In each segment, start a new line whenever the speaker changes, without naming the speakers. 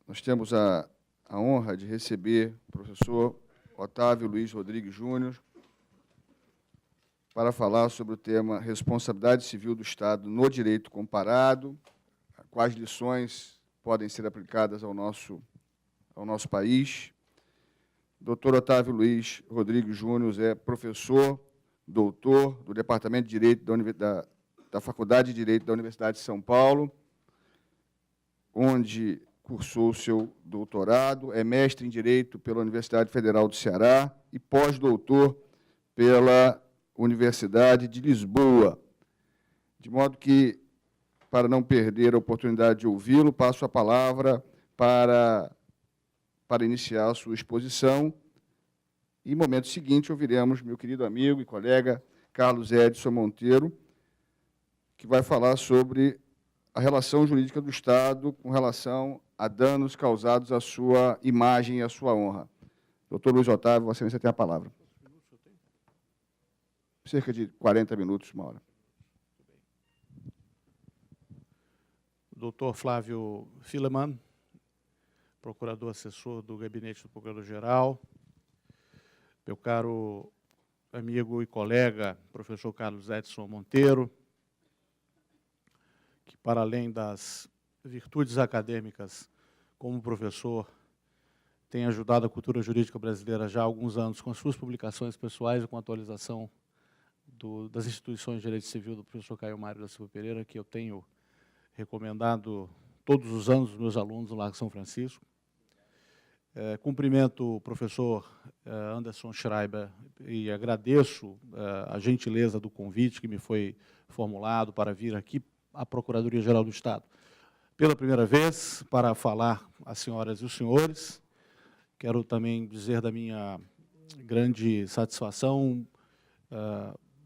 Nós temos a honra de receber o professor Otávio Luiz Rodrigues Júnior para falar sobre o tema Responsabilidade Civil do Estado no Direito Comparado, quais lições podem ser aplicadas ao nosso país. Dr. Otávio Luiz Rodrigues Júnior é professor, doutor do Departamento de Direito da Faculdade de Direito da Universidade de São Paulo, onde cursou o seu doutorado, é mestre em Direito pela Universidade Federal do Ceará e pós-doutor pela Universidade de Lisboa. De modo que, para não perder a oportunidade de ouvi-lo, passo a palavra para iniciar a sua exposição. E, no momento seguinte, ouviremos meu querido amigo e colega Carlos Edson Monteiro, que vai falar sobre a relação jurídica do Estado com relação a danos causados à sua imagem e à sua honra. Doutor Luiz Otávio, Vossa Excelência tem a palavra. Cerca de 40 minutos, uma hora.
Doutor Flávio Fileman, procurador-assessor do Gabinete do Procurador-Geral, meu caro amigo e colega, professor Carlos Edson Monteiro, que, para além das virtudes acadêmicas como professor, tem ajudado a cultura jurídica brasileira já há alguns anos com as suas publicações pessoais e com a atualização das instituições de direito civil do professor Caio Mário da Silva Pereira, que eu tenho recomendado todos os anos aos meus alunos do Largo São Francisco. Cumprimento o professor Anderson Schreiber e agradeço a gentileza do convite que me foi formulado para vir aqui à Procuradoria-Geral do Estado pela primeira vez para falar às senhoras e os senhores. Quero também dizer da minha grande satisfação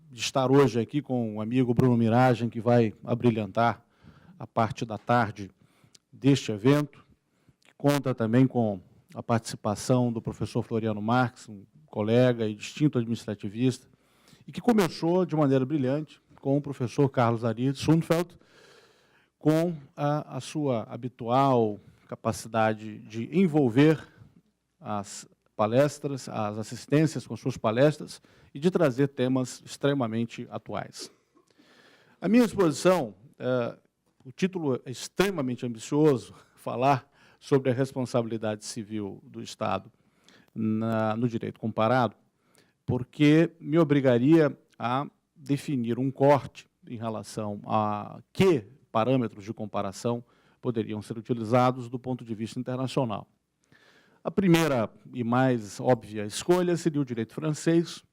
de estar hoje aqui com o amigo Bruno Miragem, que vai abrilhantar a parte da tarde deste evento, que conta também com a participação do professor Floriano Marques, um colega e distinto administrativista, e que começou de maneira brilhante com o professor Carlos Ari Sundfeld, com a sua habitual capacidade de envolver as palestras, as assistências com suas palestras e de trazer temas extremamente atuais. A minha exposição, o título é extremamente ambicioso, falar sobre a responsabilidade civil do Estado no direito comparado, porque me obrigaria a definir um corte em relação a que parâmetros de comparação poderiam ser utilizados do ponto de vista internacional. A primeira e mais óbvia escolha seria o direito francês,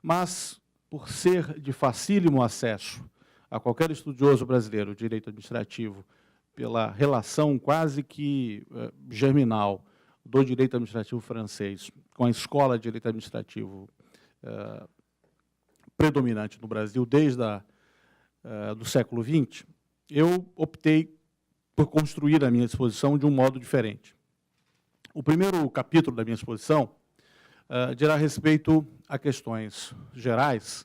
mas, por ser de facílimo acesso a qualquer estudioso brasileiro de direito administrativo, pela relação quase que germinal do direito administrativo francês com a escola de direito administrativo predominante no Brasil desde do século XX, eu optei por construir a minha exposição de um modo diferente. O primeiro capítulo da minha exposição dirá respeito a questões gerais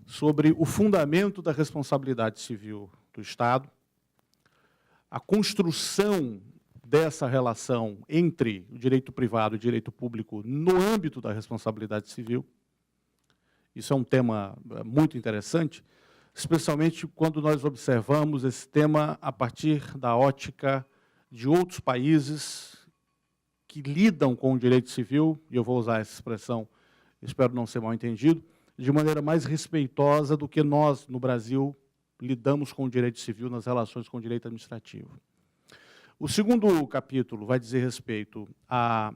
sobre o fundamento da responsabilidade civil do Estado, a construção dessa relação entre o direito privado e o direito público no âmbito da responsabilidade civil. Isso é um tema muito interessante, especialmente quando nós observamos esse tema a partir da ótica de outros países que lidam com o direito civil, e eu vou usar essa expressão, espero não ser mal entendido, de maneira mais respeitosa do que nós, no Brasil, lidamos com o direito civil nas relações com o direito administrativo. O segundo capítulo vai dizer respeito ao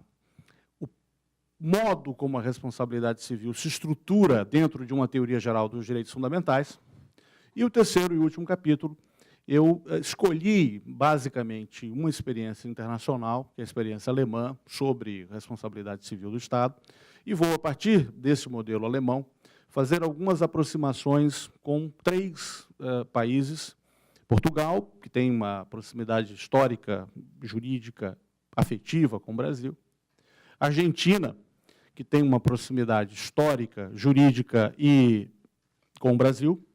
modo como a responsabilidade civil se estrutura dentro de uma teoria geral dos direitos fundamentais. E o terceiro e último capítulo, eu escolhi, basicamente, uma experiência internacional, que é a experiência alemã, sobre responsabilidade civil do Estado, e vou, a partir desse modelo alemão, fazer algumas aproximações com três países. Portugal, que tem uma proximidade histórica, jurídica, afetiva com o Brasil. Argentina, que tem uma proximidade histórica, jurídica e com o Brasil.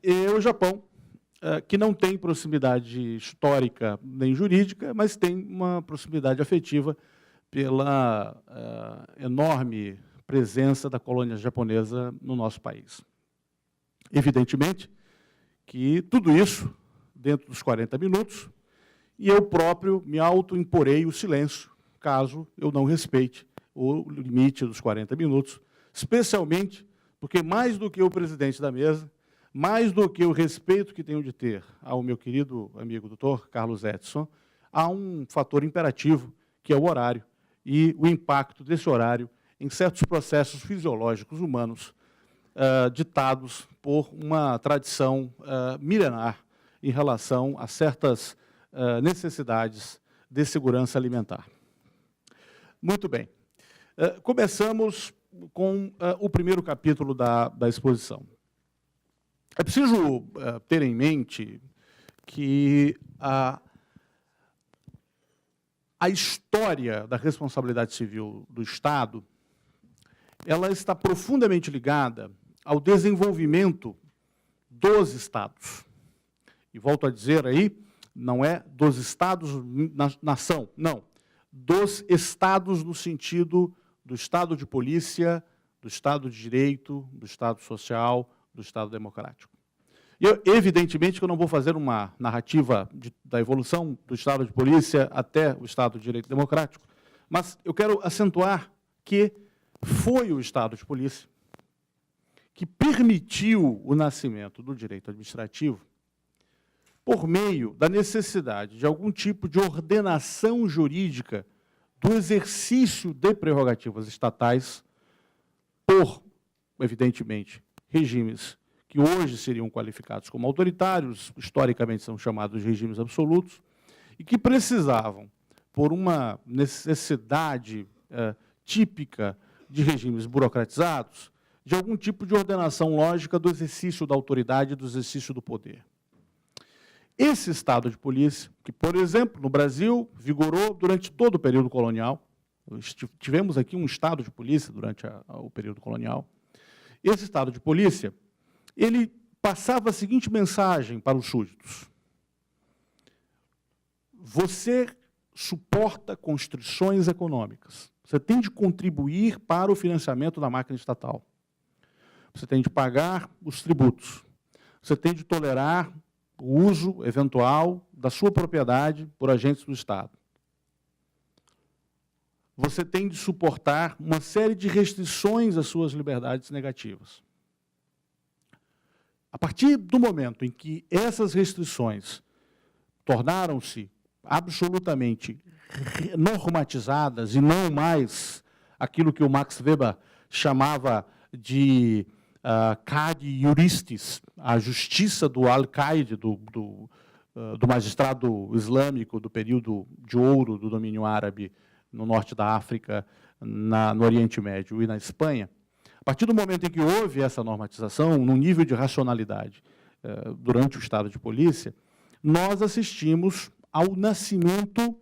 E o Japão, que não tem proximidade histórica nem jurídica, mas tem uma proximidade afetiva pela enorme presença da colônia japonesa no nosso país. Evidentemente que tudo isso, dentro dos 40 minutos, e eu próprio me autoimporei o silêncio, caso eu não respeite o limite dos 40 minutos, especialmente porque, mais do que o presidente da mesa, mais do que o respeito que tenho de ter ao meu querido amigo doutor Carlos Edson, há um fator imperativo, que é o horário, e o impacto desse horário em certos processos fisiológicos humanos ditados por uma tradição milenar em relação a certas necessidades de segurança alimentar. Muito bem. Começamos com o primeiro capítulo da exposição. É preciso ter em mente que a história da responsabilidade civil do Estado ela está profundamente ligada ao desenvolvimento dos Estados. E volto a dizer aí, não é dos Estados nação, não. Dos Estados no sentido do Estado de polícia, do Estado de direito, do Estado social, do Estado democrático. E evidentemente que eu não vou fazer uma narrativa da evolução do Estado de polícia até o Estado de direito democrático, mas eu quero acentuar que foi o Estado de polícia que permitiu o nascimento do direito administrativo por meio da necessidade de algum tipo de ordenação jurídica do exercício de prerrogativas estatais por, evidentemente, regimes que hoje seriam qualificados como autoritários, historicamente são chamados de regimes absolutos, e que precisavam, por uma necessidade típica de regimes burocratizados, de algum tipo de ordenação lógica do exercício da autoridade e do exercício do poder. Esse Estado de polícia, que, por exemplo, no Brasil, vigorou durante todo o período colonial, tivemos aqui um Estado de polícia durante o período colonial, esse Estado de polícia, ele passava a seguinte mensagem para os súditos: você suporta constrições econômicas, você tem de contribuir para o financiamento da máquina estatal, você tem de pagar os tributos, você tem de tolerar o uso eventual da sua propriedade por agentes do Estado. Você tem de suportar uma série de restrições às suas liberdades negativas. A partir do momento em que essas restrições tornaram-se absolutamente normatizadas e não mais aquilo que o Max Weber chamava de Cade Juristis, a justiça do Al-Qaeda, do magistrado islâmico do período de ouro do domínio árabe no norte da África, no Oriente Médio e na Espanha, a partir do momento em que houve essa normatização, num nível de racionalidade durante o Estado de polícia, nós assistimos ao nascimento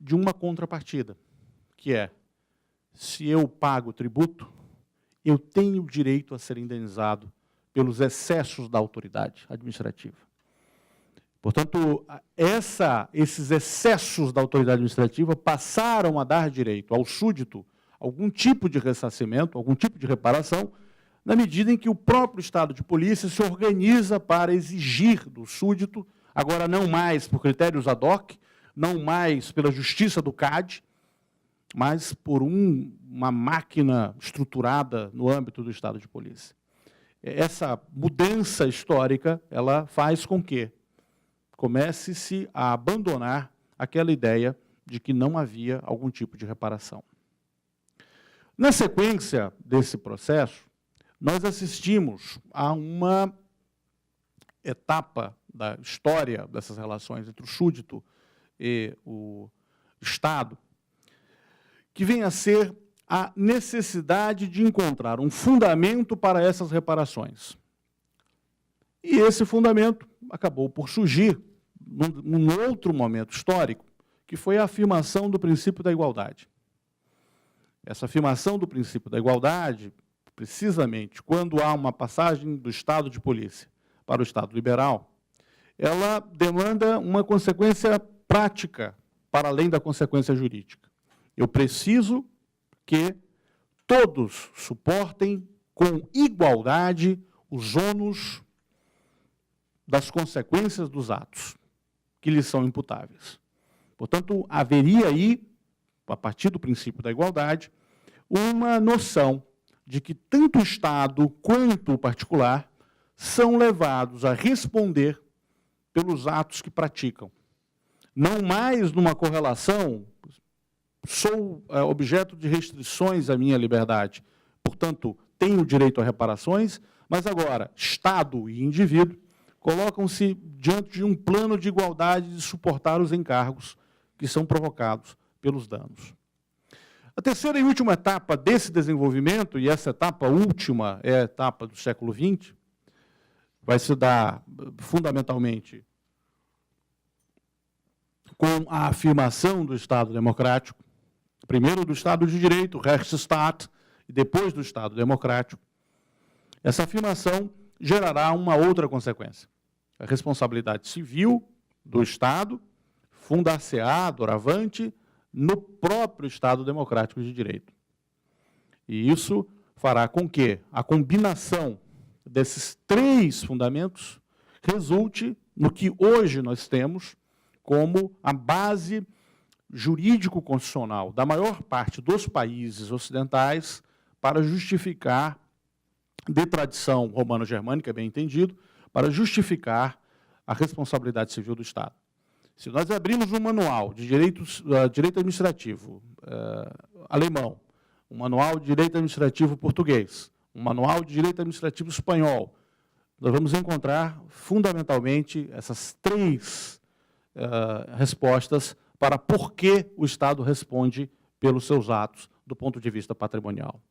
de uma contrapartida, que é, se eu pago tributo, eu tenho o direito a ser indenizado pelos excessos da autoridade administrativa. Portanto, esses excessos da autoridade administrativa passaram a dar direito ao súdito algum tipo de ressarcimento, algum tipo de reparação, na medida em que o próprio Estado de polícia se organiza para exigir do súdito, agora não mais por critérios ad hoc, não mais pela justiça do CAD, mas por uma máquina estruturada no âmbito do Estado de polícia. Essa mudança histórica, ela faz com que comece-se a abandonar aquela ideia de que não havia algum tipo de reparação. Na sequência desse processo, nós assistimos a uma etapa da história dessas relações entre o súdito e o Estado, que vem a ser a necessidade de encontrar um fundamento para essas reparações. E esse fundamento acabou por surgir num outro momento histórico, que foi a afirmação do princípio da igualdade. Essa afirmação do princípio da igualdade, precisamente quando há uma passagem do Estado de polícia para o Estado liberal, ela demanda uma consequência prática, para além da consequência jurídica. Eu preciso que todos suportem com igualdade os ônus das consequências dos atos que lhes são imputáveis. Portanto, haveria aí, a partir do princípio da igualdade, uma noção de que tanto o Estado quanto o particular são levados a responder pelos atos que praticam. Não mais numa correlação, sou objeto de restrições à minha liberdade, portanto, tenho direito a reparações, mas agora, Estado e indivíduo colocam-se diante de um plano de igualdade de suportar os encargos que são provocados pelos danos. A terceira e última etapa desse desenvolvimento, e essa etapa última é a etapa do século XX, vai se dar fundamentalmente com a afirmação do Estado democrático, primeiro do Estado de Direito, Rechtsstaat, e depois do Estado democrático. Essa afirmação gerará uma outra consequência. A responsabilidade civil do Estado fundar-se-á, doravante, no próprio Estado democrático de direito. E isso fará com que a combinação desses três fundamentos resulte no que hoje nós temos como a base jurídico-constitucional da maior parte dos países ocidentais para justificar, de tradição romano-germânica, bem entendido, para justificar a responsabilidade civil do Estado. Se nós abrirmos um manual de direito administrativo alemão, um manual de direito administrativo português, um manual de direito administrativo espanhol, nós vamos encontrar, fundamentalmente, essas três respostas para por que o Estado responde pelos seus atos do ponto de vista patrimonial.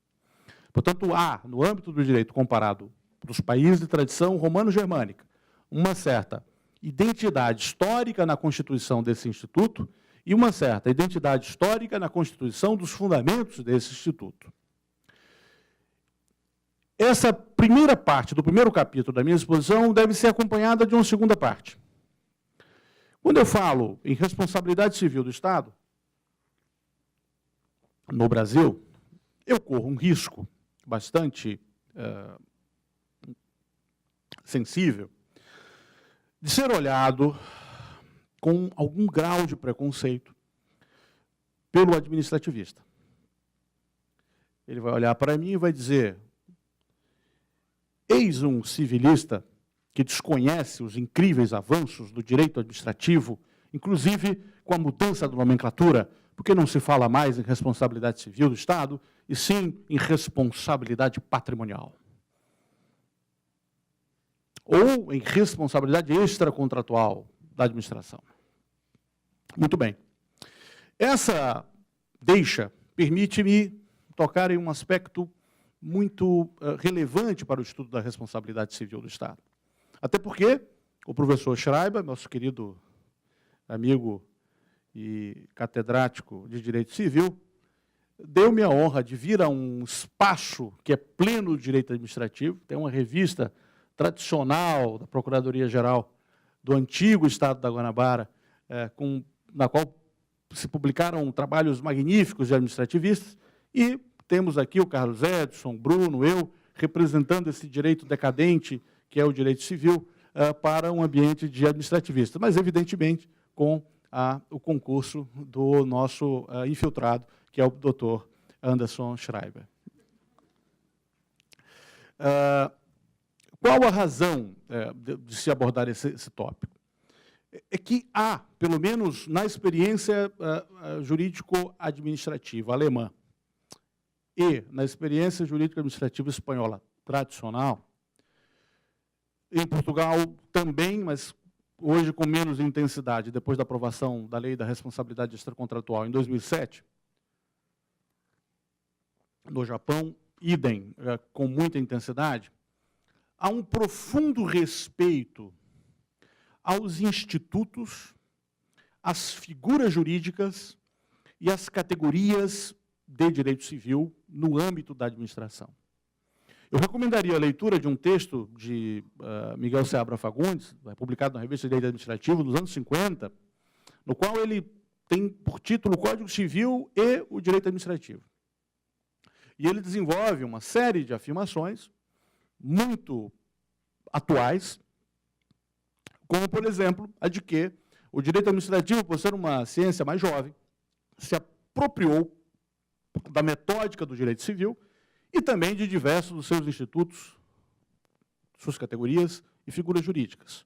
Portanto, há, no âmbito do direito comparado dos países de tradição romano-germânica, uma certa identidade histórica na constituição desse instituto e uma certa identidade histórica na constituição dos fundamentos desse instituto. Essa primeira parte do primeiro capítulo da minha exposição deve ser acompanhada de uma segunda parte. Quando eu falo em responsabilidade civil do Estado, no Brasil, eu corro um risco bastante sensível de ser olhado com algum grau de preconceito pelo administrativista. Ele vai olhar para mim e vai dizer: eis um civilista que desconhece os incríveis avanços do direito administrativo, inclusive com a mudança da nomenclatura, porque não se fala mais em responsabilidade civil do Estado, e sim em responsabilidade patrimonial. Ou em responsabilidade extracontratual da administração. Muito bem. Essa deixa permite-me tocar em um aspecto muito relevante para o estudo da responsabilidade civil do Estado. Até porque o professor Schreiber, nosso querido amigo e catedrático de Direito Civil, deu-me a honra de vir a um espaço que é pleno de direito administrativo, tem uma revista tradicional da Procuradoria-Geral do antigo Estado da Guanabara, na qual se publicaram trabalhos magníficos de administrativistas, e temos aqui o Carlos Edson, Bruno, eu, representando esse direito decadente, que é o direito civil, para um ambiente de administrativistas, mas, evidentemente, com o concurso do nosso infiltrado, que é o Dr. Anderson Schreiber. Qual a razão de se abordar esse tópico? É que há, pelo menos na experiência jurídico-administrativa alemã e na experiência jurídico-administrativa espanhola tradicional, em Portugal também, mas hoje com menos intensidade, depois da aprovação da Lei da Responsabilidade Extracontratual em 2007, no Japão, idem, com muita intensidade, há um profundo respeito aos institutos, às figuras jurídicas e às categorias de direito civil no âmbito da administração. Eu recomendaria a leitura de um texto de Miguel Seabra Fagundes, publicado na Revista de Direito Administrativo, dos anos 50, no qual ele tem por título o Código Civil e o Direito Administrativo. E ele desenvolve uma série de afirmações muito atuais, como, por exemplo, a de que o direito administrativo, por ser uma ciência mais jovem, se apropriou da metódica do direito civil e também de diversos dos seus institutos, suas categorias e figuras jurídicas.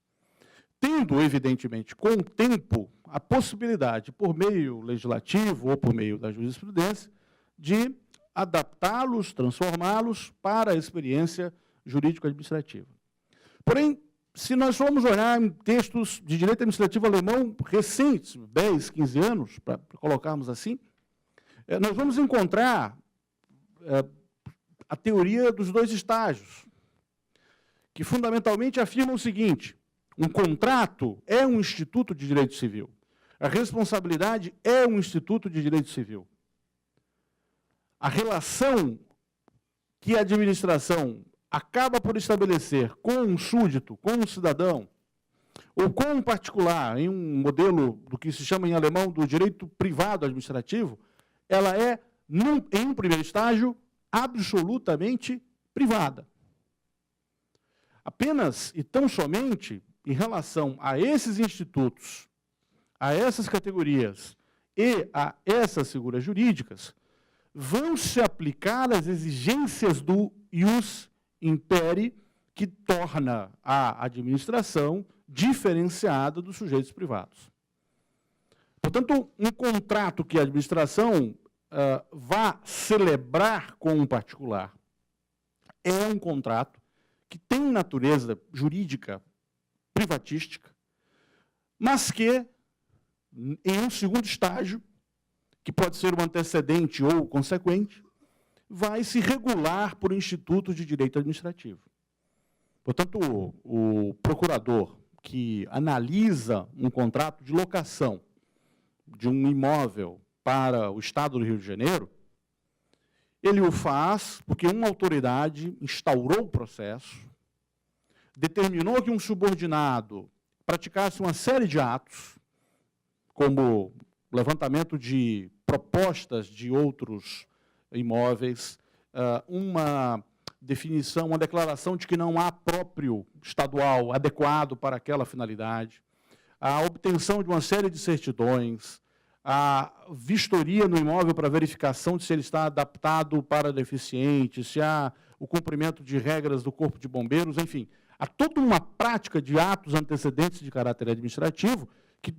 Tendo, evidentemente, com o tempo, a possibilidade, por meio legislativo ou por meio da jurisprudência, de adaptá-los, transformá-los para a experiência jurídico-administrativa. Porém, se nós formos olhar em textos de direito administrativo alemão recentes, 10, 15 anos, para colocarmos assim, nós vamos encontrar a teoria dos dois estágios, que fundamentalmente afirma o seguinte: um contrato é um instituto de direito civil, a responsabilidade é um instituto de direito civil. A relação que a administração acaba por estabelecer com um súdito, com um cidadão, ou com um particular, em um modelo do que se chama em alemão do direito privado administrativo, ela é, em um primeiro estágio, absolutamente privada. Apenas e tão somente em relação a esses institutos, a essas categorias e a essas figuras jurídicas, vão se aplicar as exigências do ius imperi, que torna a administração diferenciada dos sujeitos privados. Portanto, um contrato que a administração vá celebrar com um particular é um contrato que tem natureza jurídica privatística, mas que, em um segundo estágio, que pode ser um antecedente ou consequente, vai se regular por institutos de direito administrativo. Portanto, o procurador que analisa um contrato de locação de um imóvel para o Estado do Rio de Janeiro, ele o faz porque uma autoridade instaurou o processo, determinou que um subordinado praticasse uma série de atos, como levantamento de propostas de outros imóveis, uma definição, uma declaração de que não há próprio estadual adequado para aquela finalidade, a obtenção de uma série de certidões, a vistoria no imóvel para verificação de se ele está adaptado para deficiente, se há o cumprimento de regras do Corpo de Bombeiros, enfim, há toda uma prática de atos antecedentes de caráter administrativo que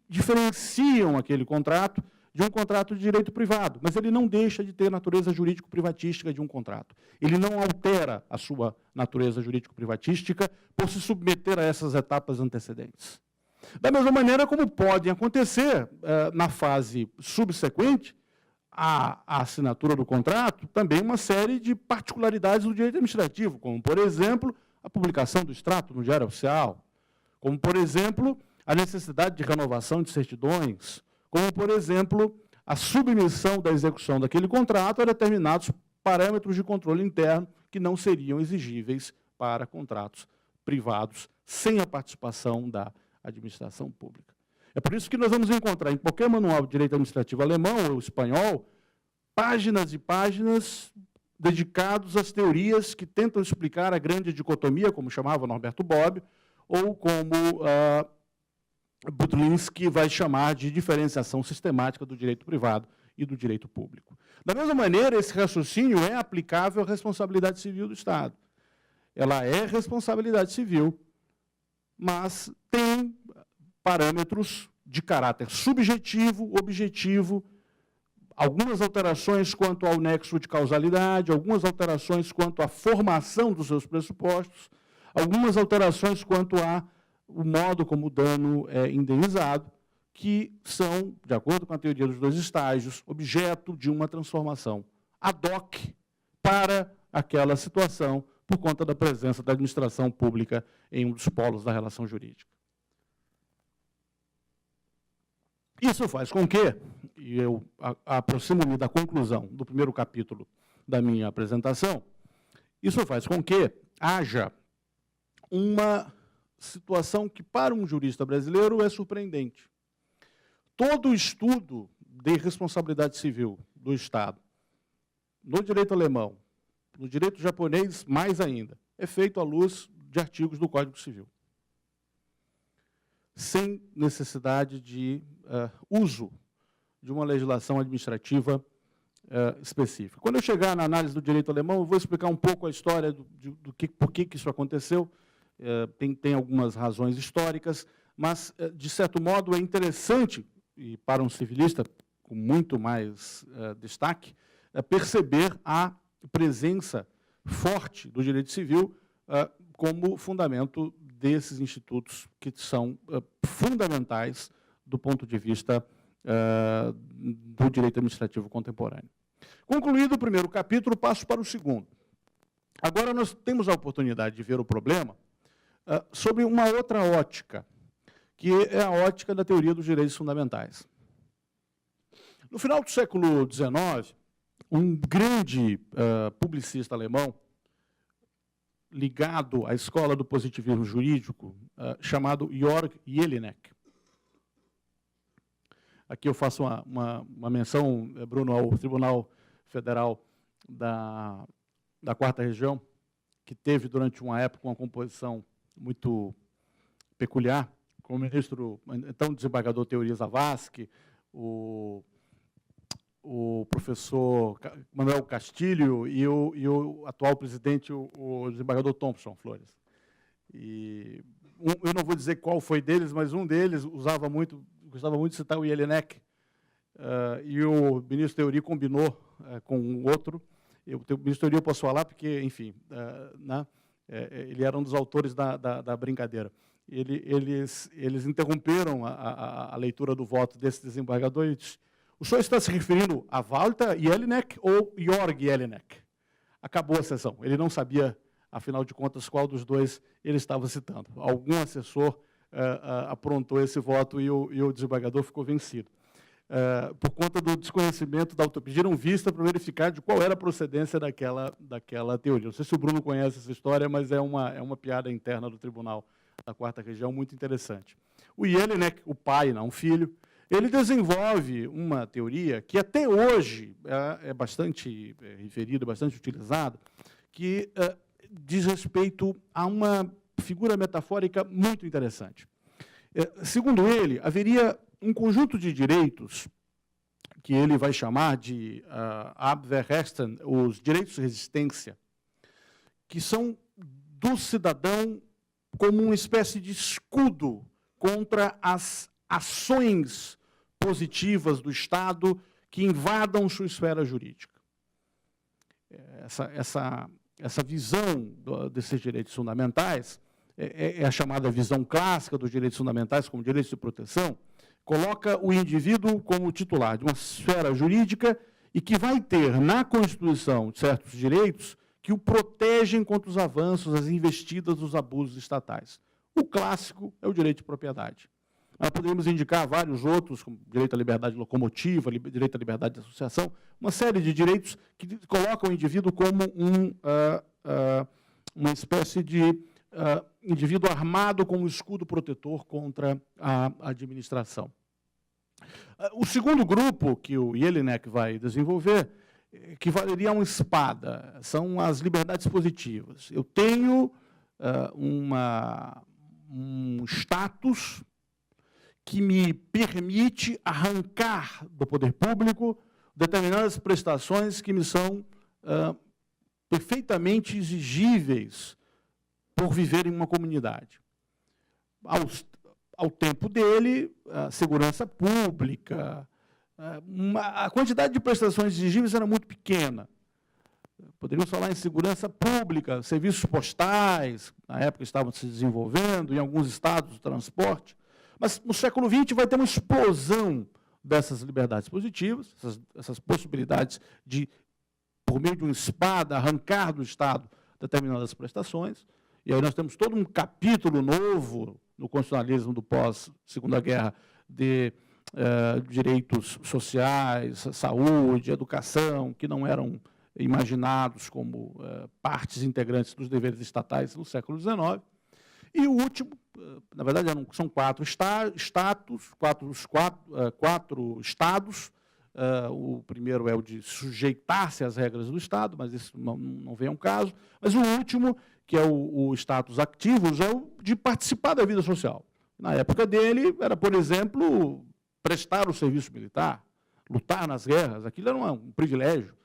diferenciam aquele contrato de um contrato de direito privado, mas ele não deixa de ter natureza jurídico-privatística de um contrato. Ele não altera a sua natureza jurídico-privatística por se submeter a essas etapas antecedentes. Da mesma maneira como podem acontecer, na fase subsequente à assinatura do contrato, também uma série de particularidades do direito administrativo, como, por exemplo, a publicação do extrato no Diário Oficial, como, por exemplo, a necessidade de renovação de certidões, como, por exemplo, a submissão da execução daquele contrato a determinados parâmetros de controle interno que não seriam exigíveis para contratos privados sem a participação da administração pública. É por isso que nós vamos encontrar em qualquer manual de direito administrativo alemão ou espanhol páginas e páginas dedicados às teorias que tentam explicar a grande dicotomia, como chamava Norberto Bobbio, ou como Budlinski vai chamar de diferenciação sistemática do direito privado e do direito público. Da mesma maneira, esse raciocínio é aplicável à responsabilidade civil do Estado. Ela é responsabilidade civil, mas tem parâmetros de caráter subjetivo, objetivo, algumas alterações quanto ao nexo de causalidade, algumas alterações quanto à formação dos seus pressupostos, algumas alterações quanto ao modo como o dano é indenizado, que são, de acordo com a teoria dos dois estágios, objeto de uma transformação ad hoc para aquela situação, por conta da presença da administração pública em um dos polos da relação jurídica. Isso faz com que, e eu aproximo-me da conclusão do primeiro capítulo da minha apresentação, Isso faz com que haja uma situação que, para um jurista brasileiro, é surpreendente. Todo o estudo de responsabilidade civil do Estado, no direito alemão, no direito japonês, mais ainda, é feito à luz de artigos do Código Civil, sem necessidade de uso de uma legislação administrativa específica. Quando eu chegar na análise do direito alemão, eu vou explicar um pouco a história por que isso aconteceu. Tem algumas razões históricas, mas, de certo modo, é interessante, e para um civilista com muito mais destaque, perceber a presença forte do direito civil como fundamento desses institutos que são fundamentais do ponto de vista do direito administrativo contemporâneo. Concluído o primeiro capítulo, passo para o segundo. Agora nós temos a oportunidade de ver o problema sob uma outra ótica, que é a ótica da teoria dos direitos fundamentais. No final do século XIX, um grande publicista alemão, ligado à escola do positivismo jurídico, chamado Georg Jelinek. Aqui eu faço uma menção, Bruno, ao Tribunal Federal da 4ª Região, que teve, durante uma época, uma composição muito peculiar, com o ministro, então desembargador Teori Zavascki, o professor Manuel Castilho e o atual presidente, o desembargador Thompson Flores. E eu não vou dizer qual foi deles, mas um deles gostava muito de citar o Jelinek, e o ministro Teori combinou com um outro. O ministro Teori eu posso falar porque, enfim, ele era um dos autores da brincadeira. Eles interromperam a leitura do voto desse desembargador e disse: o senhor está se referindo a Walter Jelinek ou Georg Jelinek? Acabou a sessão. Ele não sabia, afinal de contas, qual dos dois ele estava citando. Algum assessor aprontou esse voto e o desembargador ficou vencido. Por conta do desconhecimento da autoria. Pediram vista para verificar de qual era a procedência daquela teoria. Não sei se o Bruno conhece essa história, mas é uma piada interna do Tribunal da 4ª Região muito interessante. O Jelinek, o pai, não o filho, ele desenvolve uma teoria que até hoje é bastante referida, bastante utilizada, que diz respeito a uma figura metafórica muito interessante. Segundo ele, haveria um conjunto de direitos que ele vai chamar de Abwehrrechten, os direitos de resistência, que são do cidadão como uma espécie de escudo contra as ações positivas do Estado que invadam sua esfera jurídica. Essa visão desses direitos fundamentais é a chamada visão clássica dos direitos fundamentais como direitos de proteção, coloca o indivíduo como titular de uma esfera jurídica e que vai ter na Constituição certos direitos que o protegem contra os avanços, as investidas, os abusos estatais. O clássico é o direito de propriedade. Nós poderíamos indicar vários outros, como direito à liberdade locomotiva, direito à liberdade de associação, uma série de direitos que colocam o indivíduo como uma espécie de indivíduo armado como escudo protetor contra a administração. O segundo grupo que o Jelinek vai desenvolver, que valeria uma espada, são as liberdades positivas. Eu tenho um status que me permite arrancar do poder público determinadas prestações que me são perfeitamente exigíveis por viver em uma comunidade. Ao tempo dele, a segurança pública, a quantidade de prestações exigíveis era muito pequena. Poderíamos falar em segurança pública, serviços postais, na época estavam se desenvolvendo, em alguns estados do transporte. Mas no século XX vai ter uma explosão dessas liberdades positivas, essas possibilidades de, por meio de uma espada, arrancar do Estado determinadas prestações. E aí nós temos todo um capítulo novo no constitucionalismo do pós-Segunda Guerra de direitos sociais, saúde, educação, que não eram imaginados como partes integrantes dos deveres estatais no século XIX. E o último, na verdade, são quatro estados. O primeiro é o de sujeitar-se às regras do Estado, mas isso não vem ao caso. Mas o último, que é o status activus, é o de participar da vida social. Na época dele, era, por exemplo, prestar o serviço militar, lutar nas guerras, aquilo era um privilégio.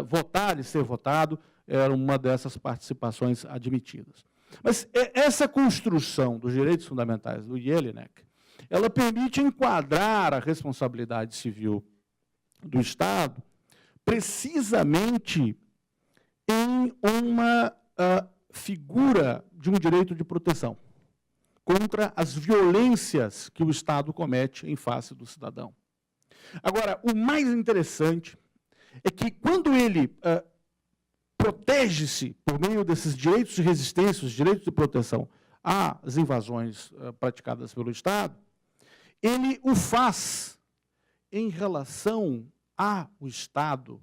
Votar e ser votado era uma dessas participações admitidas. Mas essa construção dos direitos fundamentais do Jelinek, ela permite enquadrar a responsabilidade civil do Estado precisamente em uma figura de um direito de proteção contra as violências que o Estado comete em face do cidadão. Agora, o mais interessante é que, quando ele protege-se por meio desses direitos de resistência, os direitos de proteção às invasões praticadas pelo Estado, ele o faz em relação ao Estado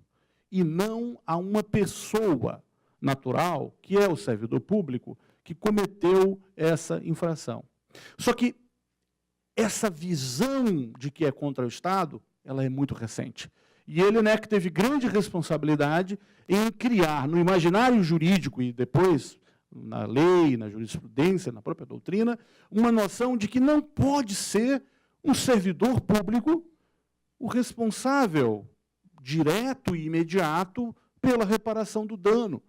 e não a uma pessoa natural, que é o servidor público, que cometeu essa infração. Só que essa visão de que é contra o Estado, ela é muito recente. E Jelinek teve grande responsabilidade em criar no imaginário jurídico e depois na lei, na jurisprudência, na própria doutrina, uma noção de que não pode ser um servidor público o responsável direto e imediato pela reparação do dano,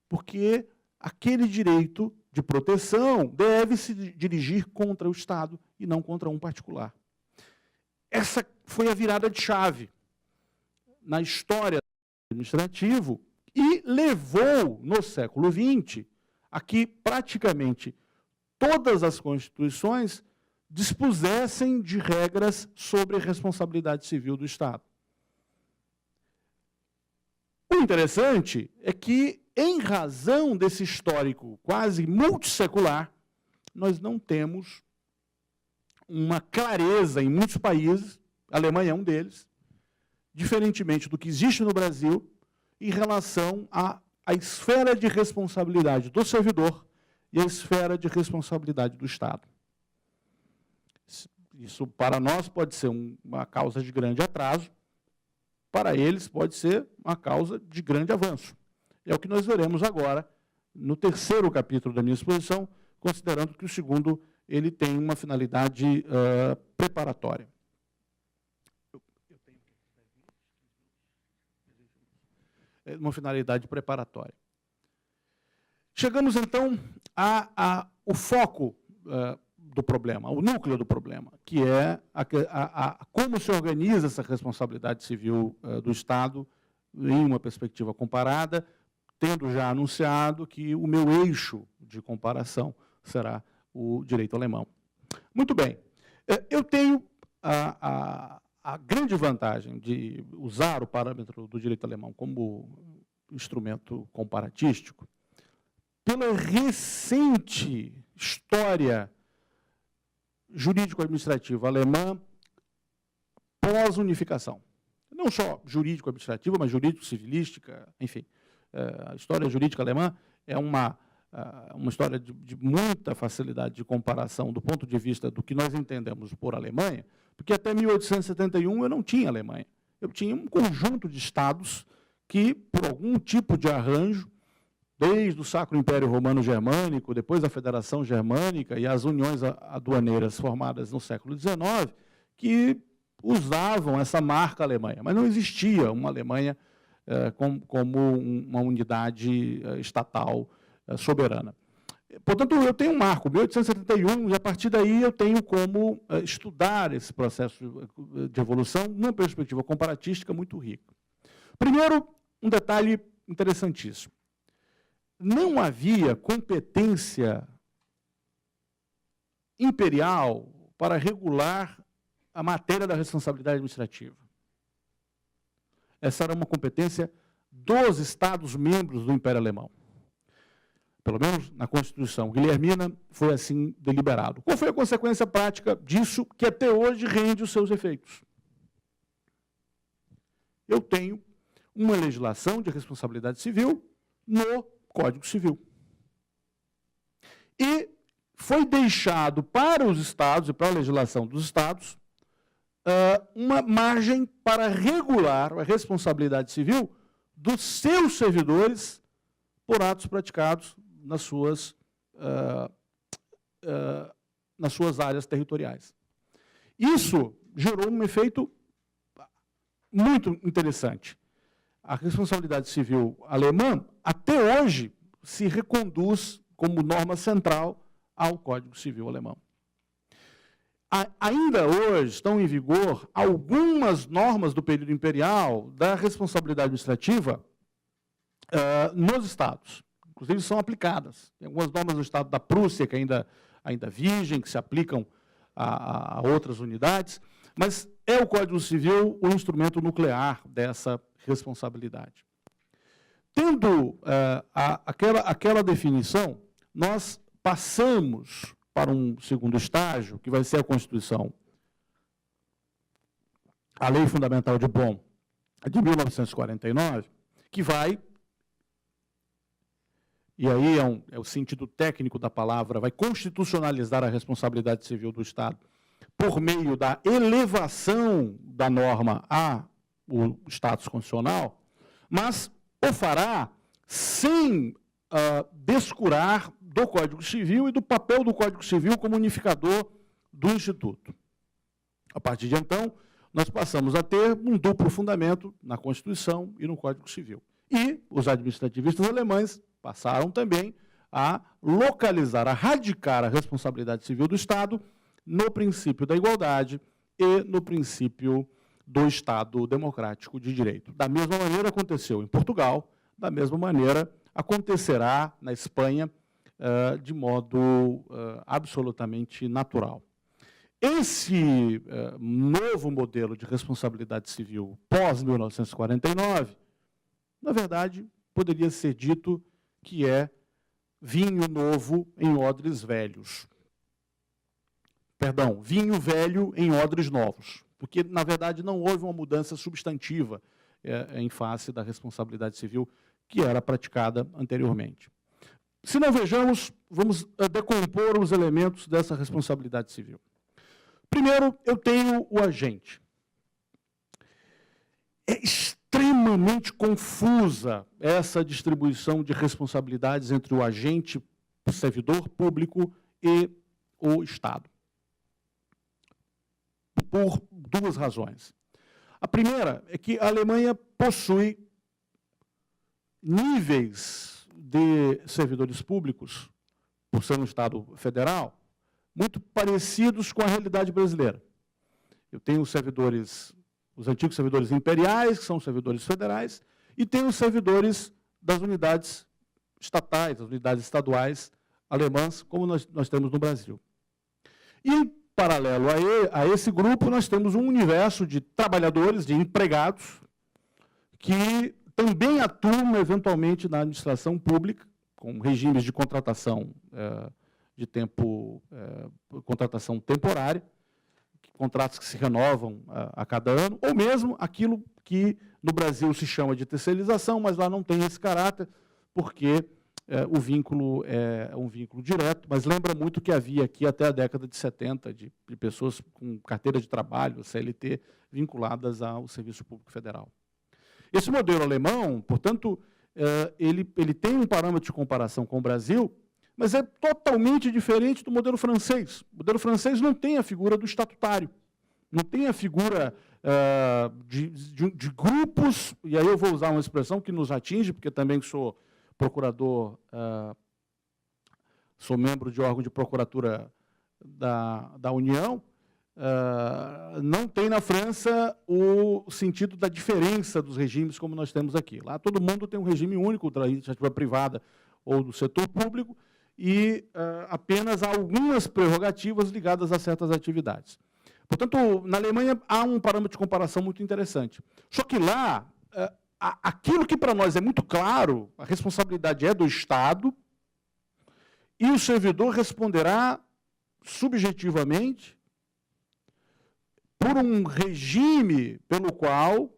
porque aquele direito de proteção deve se dirigir contra o Estado e não contra um particular. Essa foi a virada de chave na história do administrativo e levou, no século XX, a que praticamente todas as constituições dispusessem de regras sobre a responsabilidade civil do Estado. O interessante é que, em razão desse histórico quase multissecular, nós não temos uma clareza em muitos países, a Alemanha é um deles, diferentemente do que existe no Brasil, em relação à esfera de responsabilidade do servidor e a esfera de responsabilidade do Estado. Isso, para nós, pode ser uma causa de grande atraso, para eles pode ser uma causa de grande avanço. É o que nós veremos agora, no terceiro capítulo da minha exposição, considerando que o segundo ele tem uma finalidade preparatória. Uma finalidade preparatória. Chegamos, então, ao foco do problema, ao núcleo do problema, que é como se organiza essa responsabilidade civil do Estado em uma perspectiva comparada, tendo já anunciado que o meu eixo de comparação será o direito alemão. Muito bem. Eu tenho a grande vantagem de usar o parâmetro do direito alemão como instrumento comparatístico pela recente história jurídico-administrativa alemã pós-unificação. Não só jurídico-administrativa, mas jurídico-civilística, enfim. A história jurídica alemã é uma história de muita facilidade de comparação do ponto de vista do que nós entendemos por Alemanha, porque até 1871 eu não tinha Alemanha. Eu tinha um conjunto de estados que, por algum tipo de arranjo, desde o Sacro Império Romano Germânico, depois a Federação Germânica e as uniões aduaneiras formadas no século XIX, que usavam essa marca Alemanha, mas não existia uma Alemanha como uma unidade estatal soberana. Portanto, eu tenho um marco, 1871, e a partir daí eu tenho como estudar esse processo de evolução numa perspectiva comparatística muito rica. Primeiro, um detalhe interessantíssimo. Não havia competência imperial para regular a matéria da responsabilidade administrativa. Essa era uma competência dos Estados-membros do Império Alemão. Pelo menos na Constituição Guilhermina foi assim deliberado. Qual foi a consequência prática disso, que até hoje rende os seus efeitos? Eu tenho uma legislação de responsabilidade civil no Código Civil. E foi deixado para os Estados e para a legislação dos Estados uma margem para regular a responsabilidade civil dos seus servidores por atos praticados nas suas áreas territoriais. Isso gerou um efeito muito interessante. A responsabilidade civil alemã, até hoje, se reconduz como norma central ao Código Civil alemão. Ainda hoje estão em vigor algumas normas do período imperial da responsabilidade administrativa nos estados. Inclusive, são aplicadas. Tem algumas normas do estado da Prússia que ainda vigem, que se aplicam a outras unidades, mas é o Código Civil o instrumento nuclear dessa responsabilidade. Tendo aquela definição, nós passamos para um segundo estágio, que vai ser a Constituição, a Lei Fundamental de Bonn, de 1949, que vai, e aí é o sentido técnico da palavra, vai constitucionalizar a responsabilidade civil do Estado por meio da elevação da norma ao status constitucional, mas o fará sem descurar do Código Civil e do papel do Código Civil como unificador do Instituto. A partir de então, nós passamos a ter um duplo fundamento na Constituição e no Código Civil. E os administrativistas alemães passaram também a localizar, a radicar a responsabilidade civil do Estado no princípio da igualdade e no princípio do Estado democrático de direito. Da mesma maneira aconteceu em Portugal, da mesma maneira acontecerá na Espanha de modo absolutamente natural. Esse novo modelo de responsabilidade civil pós-1949, na verdade, poderia ser dito que é vinho novo em odres velhos. Perdão, vinho velho em odres novos, porque, na verdade, não houve uma mudança substantiva em face da responsabilidade civil que era praticada anteriormente. Se não vejamos, vamos decompor os elementos dessa responsabilidade civil. Primeiro, eu tenho o agente. É extremamente confusa essa distribuição de responsabilidades entre o agente, o servidor público e o Estado. Por duas razões. A primeira é que a Alemanha possui níveis de servidores públicos, por ser um Estado federal, muito parecidos com a realidade brasileira. Eu tenho os antigos servidores imperiais, que são os servidores federais, e tenho os servidores das unidades estatais, das unidades estaduais alemãs, como nós temos no Brasil. E, em paralelo a esse grupo, nós temos um universo de trabalhadores, de empregados, que também atuam, eventualmente, na administração pública, com regimes de contratação contratação temporária, contratos que se renovam a cada ano, ou mesmo aquilo que no Brasil se chama de terceirização, mas lá não tem esse caráter, porque o vínculo é um vínculo direto, mas lembra muito que havia aqui até a década de 70 de pessoas com carteira de trabalho, CLT, vinculadas ao Serviço Público Federal. Esse modelo alemão, portanto, ele tem um parâmetro de comparação com o Brasil, mas é totalmente diferente do modelo francês. O modelo francês não tem a figura do estatutário, não tem a figura de grupos, e aí eu vou usar uma expressão que nos atinge, porque também sou procurador, sou membro de órgão de procuratura da União, não tem na França o sentido da diferença dos regimes como nós temos aqui. Lá todo mundo tem um regime único da iniciativa privada ou do setor público e apenas há algumas prerrogativas ligadas a certas atividades. Portanto, na Alemanha há um parâmetro de comparação muito interessante. Só que lá, aquilo que para nós é muito claro, a responsabilidade é do Estado e o servidor responderá subjetivamente por um regime pelo qual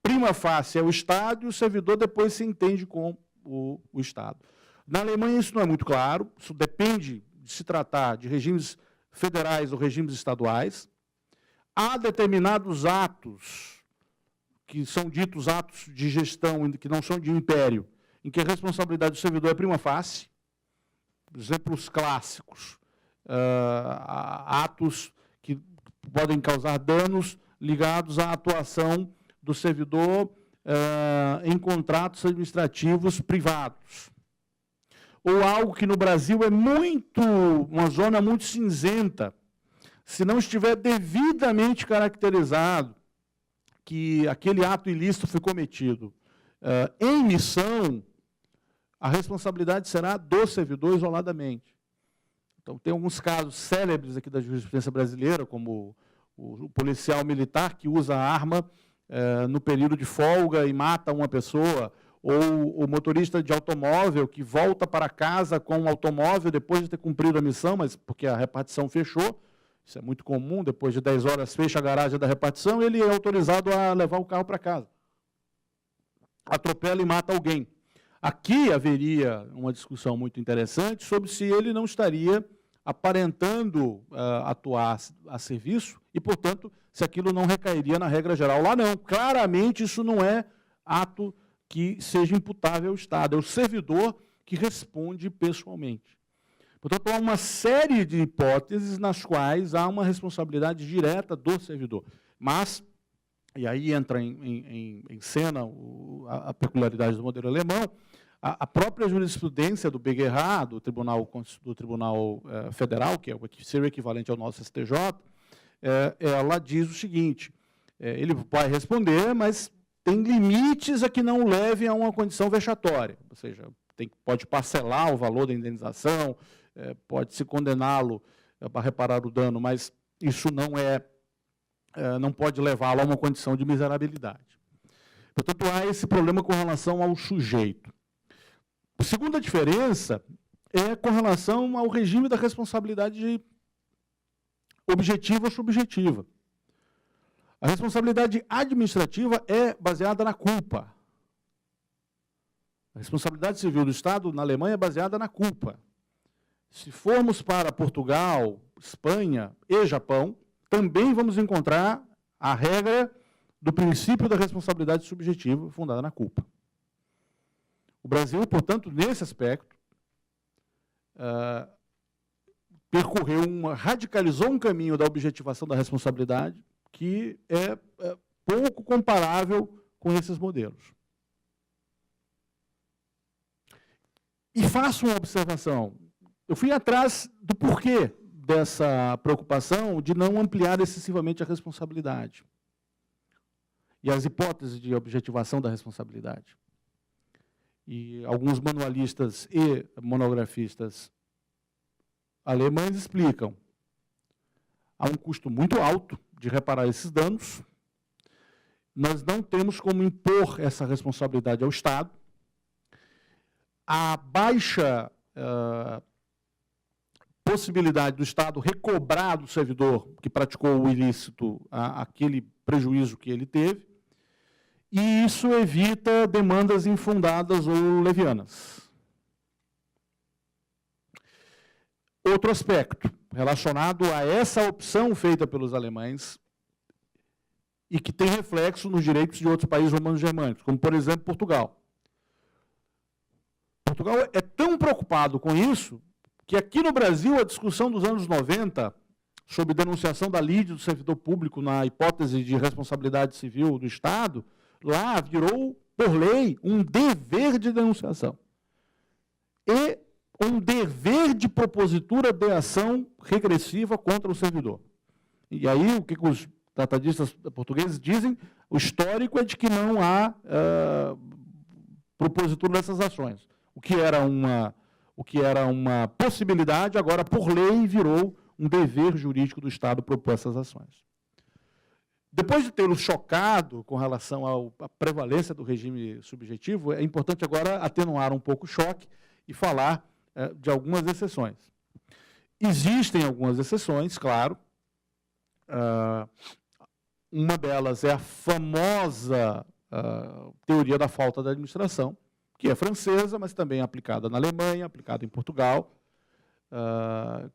prima facie é o Estado e o servidor depois se entende com o Estado. Na Alemanha isso não é muito claro, isso depende de se tratar de regimes federais ou regimes estaduais. Há determinados atos, que são ditos atos de gestão, que não são de império, em que a responsabilidade do servidor é prima facie. Exemplos clássicos, atos que podem causar danos ligados à atuação do servidor em contratos administrativos privados. Ou algo que no Brasil é uma zona muito cinzenta, se não estiver devidamente caracterizado que aquele ato ilícito foi cometido em missão, a responsabilidade será do servidor isoladamente. Então, tem alguns casos célebres aqui da jurisprudência brasileira, como o policial militar que usa a arma no período de folga e mata uma pessoa, ou o motorista de automóvel que volta para casa com um automóvel depois de ter cumprido a missão, mas porque a repartição fechou. Isso é muito comum, depois de 10 horas fecha a garagem da repartição, ele é autorizado a levar o carro para casa. Atropela e mata alguém. Aqui haveria uma discussão muito interessante sobre se ele não estaria aparentando atuar a serviço e, portanto, se aquilo não recairia na regra geral. Lá não, claramente isso não é ato que seja imputável ao Estado, é o servidor que responde pessoalmente. Portanto, há uma série de hipóteses nas quais há uma responsabilidade direta do servidor. Mas, e aí entra em cena a peculiaridade do modelo alemão, a própria jurisprudência do BGH, do Tribunal Federal, que seria o equivalente ao nosso STJ, ela diz o seguinte, ele vai responder, mas tem limites a que não levem a uma condição vexatória, ou seja, pode parcelar o valor da indenização, pode-se condená-lo para reparar o dano, mas isso não pode levá-lo a uma condição de miserabilidade. Portanto, há esse problema com relação ao sujeito. A segunda diferença é com relação ao regime da responsabilidade objetiva ou subjetiva. A responsabilidade administrativa é baseada na culpa. A responsabilidade civil do Estado na Alemanha é baseada na culpa. Se formos para Portugal, Espanha e Japão, também vamos encontrar a regra do princípio da responsabilidade subjetiva fundada na culpa. O Brasil, portanto, nesse aspecto, radicalizou um caminho da objetivação da responsabilidade que é pouco comparável com esses modelos. E faço uma observação. Eu fui atrás do porquê dessa preocupação de não ampliar excessivamente a responsabilidade e as hipóteses de objetivação da responsabilidade. E alguns manualistas e monografistas alemães explicam. Há um custo muito alto de reparar esses danos. Nós não temos como impor essa responsabilidade ao Estado. A baixa possibilidade do Estado recobrar do servidor que praticou o ilícito aquele prejuízo que ele teve, e isso evita demandas infundadas ou levianas. Outro aspecto relacionado a essa opção feita pelos alemães e que tem reflexo nos direitos de outros países romanos germânicos, como, por exemplo, Portugal. Portugal é tão preocupado com isso que aqui no Brasil a discussão dos anos 90 sobre denunciação da lide do servidor público na hipótese de responsabilidade civil do Estado, lá virou, por lei, um dever de denunciação. E um dever de propositura de ação regressiva contra o servidor. E aí, o que os tratadistas portugueses dizem? O histórico é de que não há propositura dessas ações. O que era uma possibilidade, agora, por lei, virou um dever jurídico do Estado propor essas ações. Depois de tê-lo chocado com relação à prevalência do regime subjetivo, é importante agora atenuar um pouco o choque e falar de algumas exceções. Existem algumas exceções, claro. Uma delas é a famosa teoria da falta da administração, que é francesa, mas também aplicada na Alemanha, aplicada em Portugal,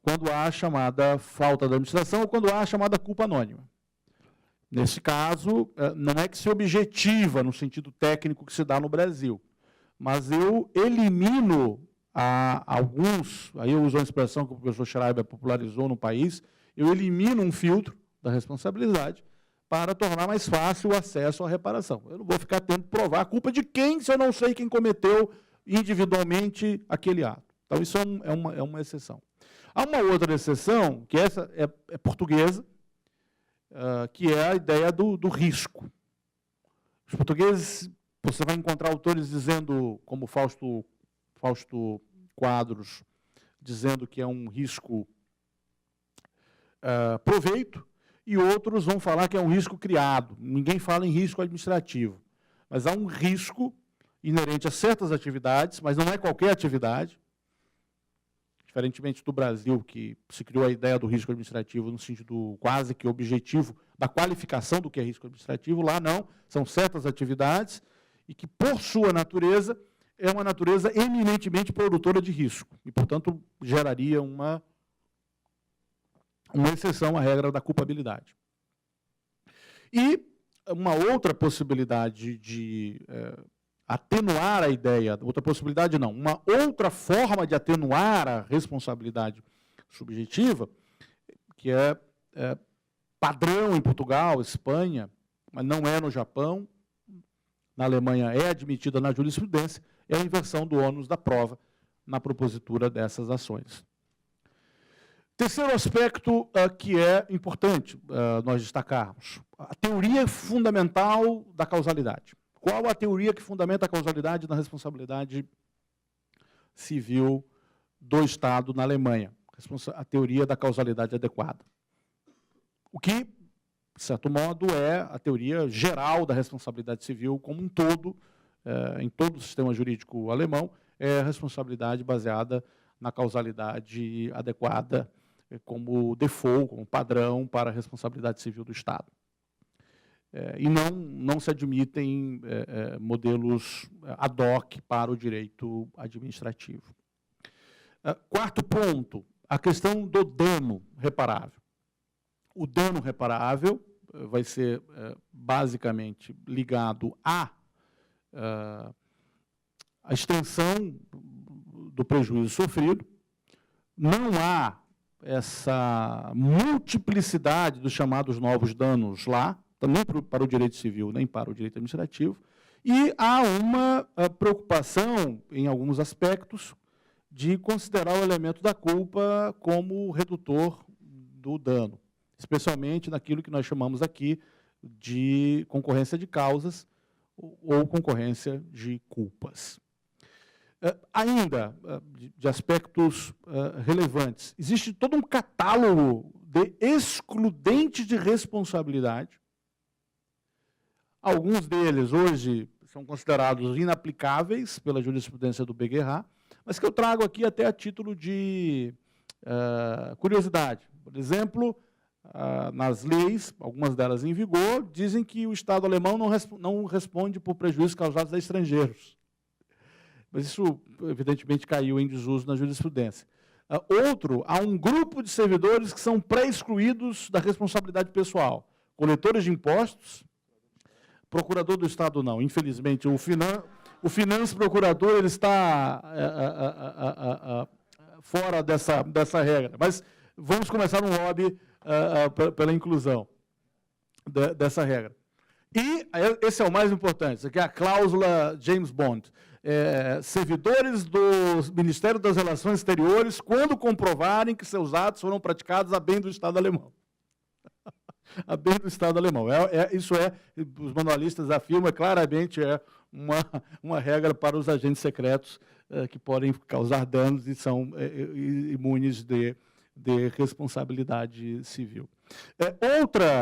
quando há a chamada falta da administração ou quando há a chamada culpa anônima. Nesse caso, não é que se objetiva no sentido técnico que se dá no Brasil, mas eu elimino alguns, aí eu uso uma expressão que o professor Schreiber popularizou no país, eu elimino um filtro da responsabilidade para tornar mais fácil o acesso à reparação. Eu não vou ficar tendo que provar a culpa de quem, se eu não sei quem cometeu individualmente aquele ato. Então, isso é uma exceção. Há uma outra exceção, que essa é portuguesa, que é a ideia do risco. Os portugueses, você vai encontrar autores dizendo, como Fausto Quadros, dizendo que é um risco proveito, e outros vão falar que é um risco criado. Ninguém fala em risco administrativo, mas há um risco inerente a certas atividades, mas não é qualquer atividade, diferentemente do Brasil, que se criou a ideia do risco administrativo no sentido quase que objetivo da qualificação do que é risco administrativo. Lá não, são certas atividades e que, por sua natureza, é uma natureza eminentemente produtora de risco e, portanto, geraria uma exceção à regra da culpabilidade. E uma outra possibilidade de atenuar a ideia, outra possibilidade não, uma outra forma de atenuar a responsabilidade subjetiva, que é padrão em Portugal, Espanha, mas não é no Japão, na Alemanha é admitida na jurisprudência, é a inversão do ônus da prova na propositura dessas ações. Terceiro aspecto que é importante nós destacarmos, a teoria fundamental da causalidade. Qual a teoria que fundamenta a causalidade na responsabilidade civil do Estado na Alemanha? A teoria da causalidade adequada. O que, de certo modo, é a teoria geral da responsabilidade civil como um todo, em todo o sistema jurídico alemão, é a responsabilidade baseada na causalidade adequada como default, como padrão para a responsabilidade civil do Estado. E não se admitem modelos ad hoc para o direito administrativo. Quarto ponto, a questão do dano reparável. O dano reparável vai ser basicamente ligado à extensão do prejuízo sofrido. Não há essa multiplicidade dos chamados novos danos lá, nem para o direito civil, nem para o direito administrativo, e há uma preocupação, em alguns aspectos, de considerar o elemento da culpa como redutor do dano, especialmente naquilo que nós chamamos aqui de concorrência de causas ou concorrência de culpas. Ainda, de aspectos relevantes, existe todo um catálogo de excludentes de responsabilidade. Alguns deles, hoje, são considerados inaplicáveis pela jurisprudência do BGH, mas que eu trago aqui até a título de curiosidade. Por exemplo, nas leis, algumas delas em vigor, dizem que o Estado alemão não responde por prejuízos causados a estrangeiros. Mas isso, evidentemente, caiu em desuso na jurisprudência. Há um grupo de servidores que são pré-excluídos da responsabilidade pessoal. Coletores de impostos, procurador do Estado não. Infelizmente, o finance procurador ele está fora dessa regra. Mas vamos começar um lobby pela inclusão dessa regra. E esse é o mais importante, que é a cláusula James Bond. Servidores do Ministério das Relações Exteriores, quando comprovarem que seus atos foram praticados a bem do Estado alemão. A bem do Estado alemão. Isso os manualistas afirmam, claramente uma regra para os agentes secretos que podem causar danos e são imunes de responsabilidade civil.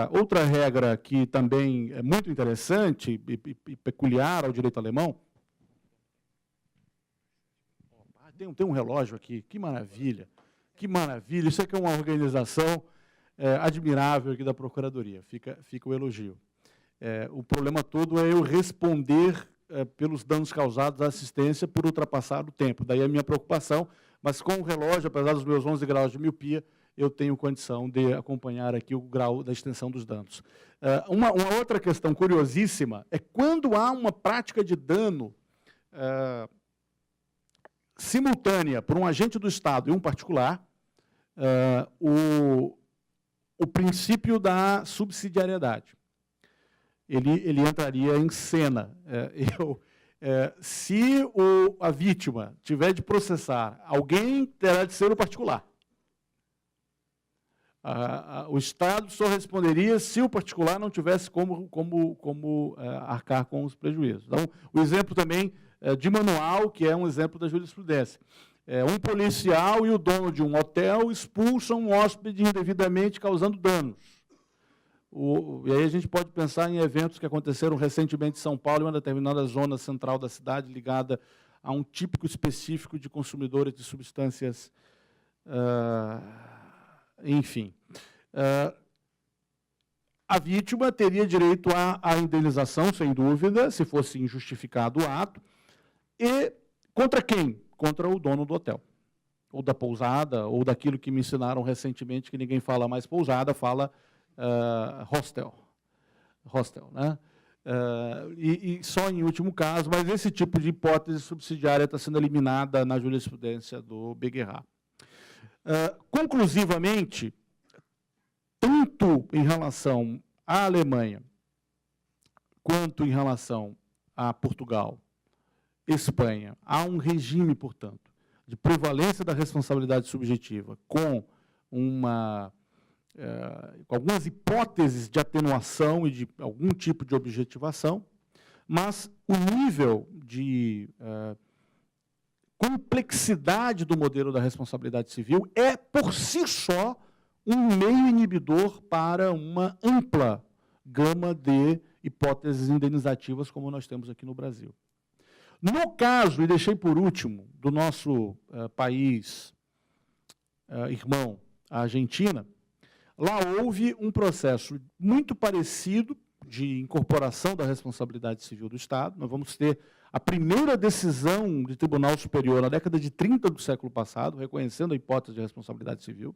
Outra regra que também é muito interessante e peculiar ao direito alemão, tem um relógio aqui, que maravilha, isso aqui é uma organização admirável aqui da Procuradoria, fica o elogio. O problema todo é eu responder pelos danos causados à assistência por ultrapassar o tempo. Daí a minha preocupação, mas com o relógio, apesar dos meus 11 graus de miopia, eu tenho condição de acompanhar aqui o grau da extensão dos danos. Uma outra questão curiosíssima é quando há uma prática de dano simultânea por um agente do Estado e um particular, o princípio da subsidiariedade. Ele entraria em cena. Se a vítima tiver de processar, alguém terá de ser o particular. O Estado só responderia se o particular não tivesse como arcar com os prejuízos. Então, o exemplo também de manual, que é um exemplo da jurisprudência. Um policial e o dono de um hotel expulsam um hóspede indevidamente, causando danos. E aí a gente pode pensar em eventos que aconteceram recentemente em São Paulo, em uma determinada zona central da cidade, ligada a um típico específico de consumidores de substâncias, enfim. A vítima teria direito à indenização, sem dúvida, se fosse injustificado o ato. E contra quem? Contra o dono do hotel, ou da pousada, ou daquilo que me ensinaram recentemente, que ninguém fala mais pousada, fala hostel, né? E só em último caso, mas esse tipo de hipótese subsidiária está sendo eliminada na jurisprudência do Beguerra. Conclusivamente, tanto em relação à Alemanha, quanto em relação a Portugal, Espanha, há um regime, portanto, de prevalência da responsabilidade subjetiva com algumas hipóteses de atenuação e de algum tipo de objetivação, mas o nível de complexidade do modelo da responsabilidade civil é, por si só, um meio inibidor para uma ampla gama de hipóteses indenizativas, como nós temos aqui no Brasil. No caso, e deixei por último, do nosso país irmão, a Argentina, lá houve um processo muito parecido de incorporação da responsabilidade civil do Estado. Nós vamos ter a primeira decisão de Tribunal Superior na década de 30 do século passado, reconhecendo a hipótese de responsabilidade civil.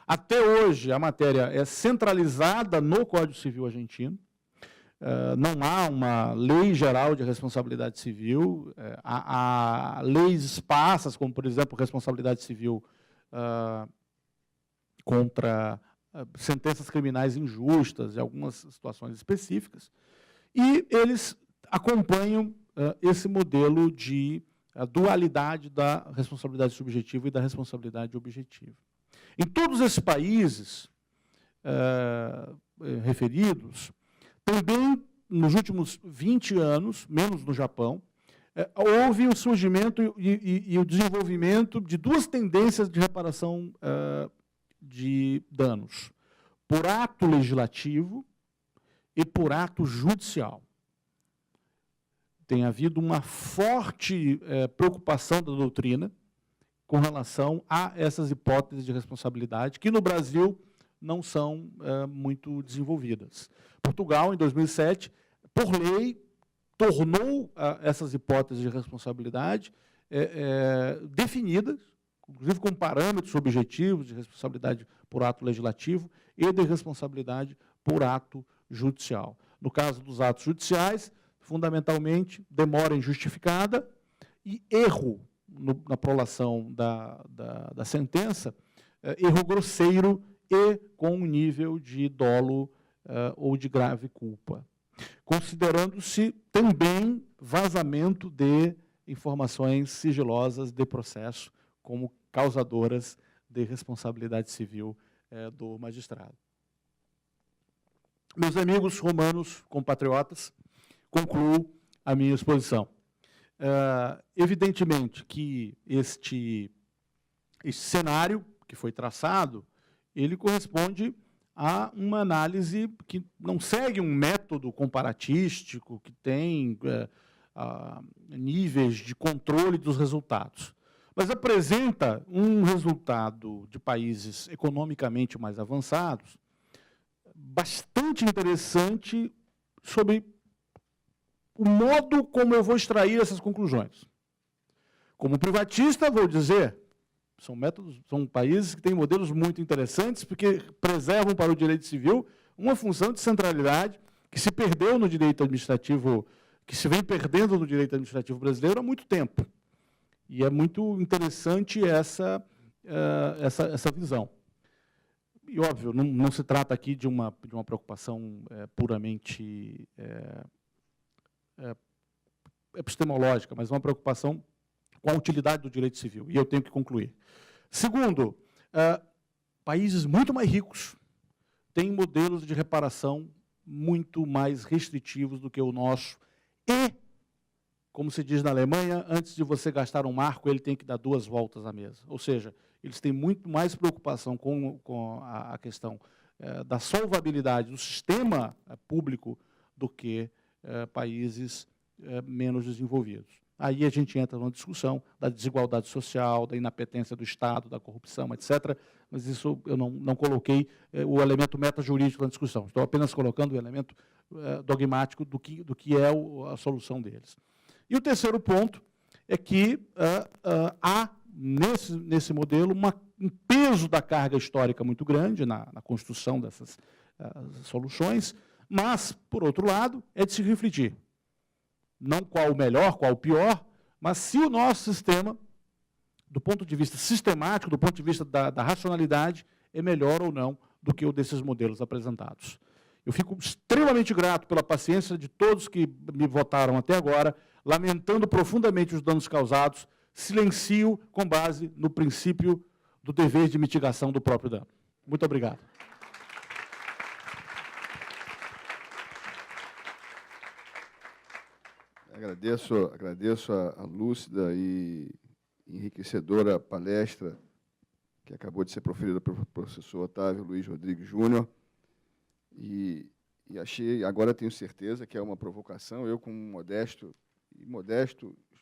Até hoje, a matéria é centralizada no Código Civil argentino. Não há uma lei geral de responsabilidade civil. Há leis esparsas, como, por exemplo, responsabilidade civil contra sentenças criminais injustas e algumas situações específicas. E eles acompanham esse modelo de dualidade da responsabilidade subjetiva e da responsabilidade objetiva. Em todos esses países referidos, também, nos últimos 20 anos, menos no Japão, houve o surgimento e o desenvolvimento de duas tendências de reparação de danos, por ato legislativo e por ato judicial. Tem havido uma forte preocupação da doutrina com relação a essas hipóteses de responsabilidade, que no Brasil não são muito desenvolvidas. Portugal, em 2007, por lei, tornou essas hipóteses de responsabilidade definidas, inclusive com parâmetros objetivos de responsabilidade por ato legislativo e de responsabilidade por ato judicial. No caso dos atos judiciais, fundamentalmente, demora injustificada e erro na prolação da sentença, erro grosseiro e com um nível de dolo ou de grave culpa, considerando-se também vazamento de informações sigilosas de processo como causadoras de responsabilidade civil do magistrado. Meus amigos romanos, compatriotas, concluo a minha exposição. Evidentemente que este cenário que foi traçado, ele corresponde a uma análise que não segue um método comparatístico, que tem níveis de controle dos resultados, mas apresenta um resultado de países economicamente mais avançados, bastante interessante sobre o modo como eu vou extrair essas conclusões. Como privatista, vou dizer, são países que têm modelos muito interessantes, porque preservam para o direito civil uma função de centralidade que se perdeu no direito administrativo, que se vem perdendo no direito administrativo brasileiro há muito tempo. E é muito interessante essa visão. E, óbvio, não se trata aqui de uma preocupação puramente epistemológica, mas uma preocupação com a utilidade do direito civil. E eu tenho que concluir. Segundo, países muito mais ricos têm modelos de reparação muito mais restritivos do que o nosso. E, como se diz na Alemanha, antes de você gastar um marco, ele tem que dar 2 voltas à mesa. Ou seja, eles têm muito mais preocupação com a questão da solvabilidade do sistema público do que países menos desenvolvidos. Aí a gente entra numa discussão da desigualdade social, da inapetência do Estado, da corrupção, etc. Mas isso eu não coloquei o elemento metajurídico na discussão. Estou apenas colocando o elemento dogmático do que é a solução deles. E o terceiro ponto é que há, nesse modelo, um peso da carga histórica muito grande na construção dessas soluções, mas, por outro lado, é de se refletir. Não qual o melhor, qual o pior, mas se o nosso sistema, do ponto de vista sistemático, do ponto de vista da racionalidade, é melhor ou não do que o desses modelos apresentados. Eu fico extremamente grato pela paciência de todos que me votaram até agora, lamentando profundamente os danos causados, silencio com base no princípio do dever de mitigação do próprio dano. Muito obrigado.
Agradeço a lúcida e enriquecedora palestra que acabou de ser proferida pelo professor Otávio Luiz Rodrigues Júnior. E agora tenho certeza que é uma provocação. Eu, como modesto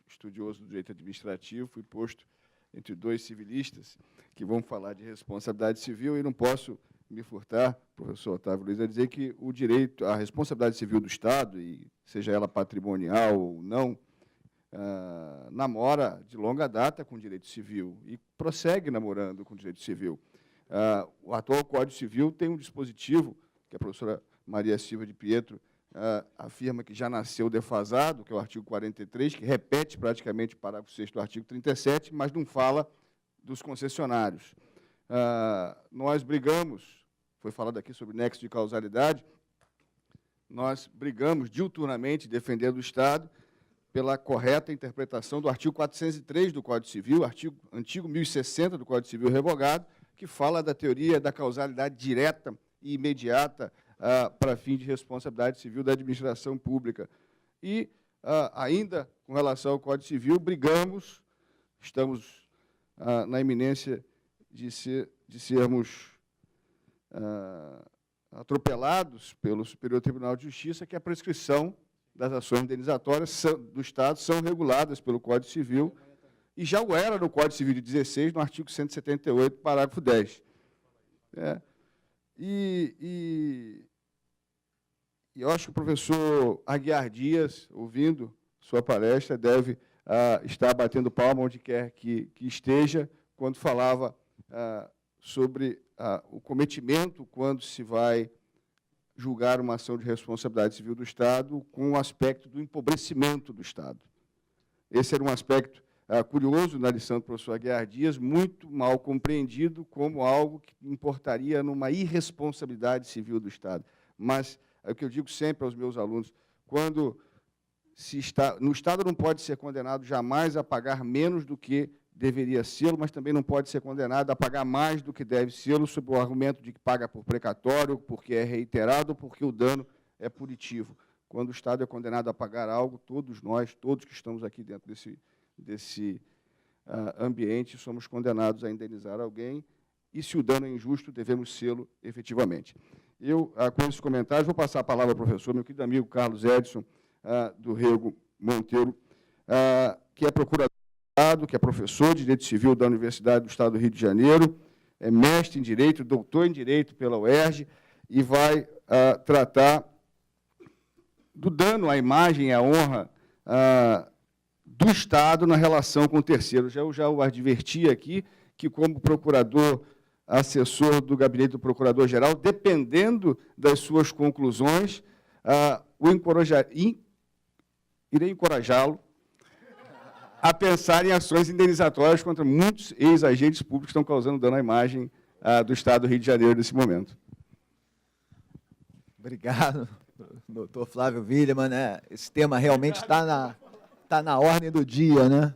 estudioso do direito administrativo, fui posto entre 2 civilistas que vão falar de responsabilidade civil e não posso me furtar, professor Otávio Luiz, a dizer que o direito, a responsabilidade civil do Estado, e seja ela patrimonial ou não, namora de longa data com o direito civil e prossegue namorando com o direito civil. O atual Código Civil tem um dispositivo, que a professora Maria Silva de Pietro afirma que já nasceu defasado, que é o artigo 43, que repete praticamente o parágrafo 6º do artigo 37, mas não fala dos concessionários. Nós brigamos, foi falado aqui sobre nexo de causalidade, nós brigamos diuturnamente, defendendo o Estado, pela correta interpretação do artigo 403 do Código Civil, antigo 1060 do Código Civil revogado, que fala da teoria da causalidade direta e imediata para fim de responsabilidade civil da administração pública. E, ainda com relação ao Código Civil, brigamos, estamos na iminência de sermos atropelados pelo Superior Tribunal de Justiça, que a prescrição das ações indenizatórias do Estado são reguladas pelo Código Civil, e já o era no Código Civil de 16, no artigo 178, parágrafo 10. E eu acho que o professor Aguiar Dias, ouvindo sua palestra, deve estar batendo palma onde quer que esteja, quando falava sobre o cometimento, quando se vai julgar uma ação de responsabilidade civil do Estado, com o aspecto do empobrecimento do Estado. Esse era um aspecto curioso na lição do professor Aguiar Dias, muito mal compreendido como algo que importaria numa irresponsabilidade civil do Estado. Mas é o que eu digo sempre aos meus alunos, quando no Estado não pode ser condenado jamais a pagar menos do que deveria ser, mas também não pode ser condenado a pagar mais do que deve ser, sob o argumento de que paga por precatório, porque é reiterado, porque o dano é punitivo. Quando o Estado é condenado a pagar algo, todos nós, todos que estamos aqui dentro desse ambiente, somos condenados a indenizar alguém, e se o dano é injusto, devemos sê-lo efetivamente. Eu, com esses comentários, vou passar a palavra ao professor, meu querido amigo Carlos Edson, do Rego Monteiro, que é procurador, que é professor de Direito Civil da Universidade do Estado do Rio de Janeiro, é mestre em Direito, doutor em Direito pela UERJ, e vai tratar do dano à imagem e à honra do Estado na relação com terceiros. Eu já o adverti aqui que, como procurador assessor do gabinete do Procurador-Geral, dependendo das suas conclusões, irei encorajá-lo a pensar em ações indenizatórias contra muitos ex-agentes públicos que estão causando dano à imagem do Estado do Rio de Janeiro nesse momento.
Obrigado, doutor Flávio Wiedemann, né? Esse tema realmente está na ordem do dia, né?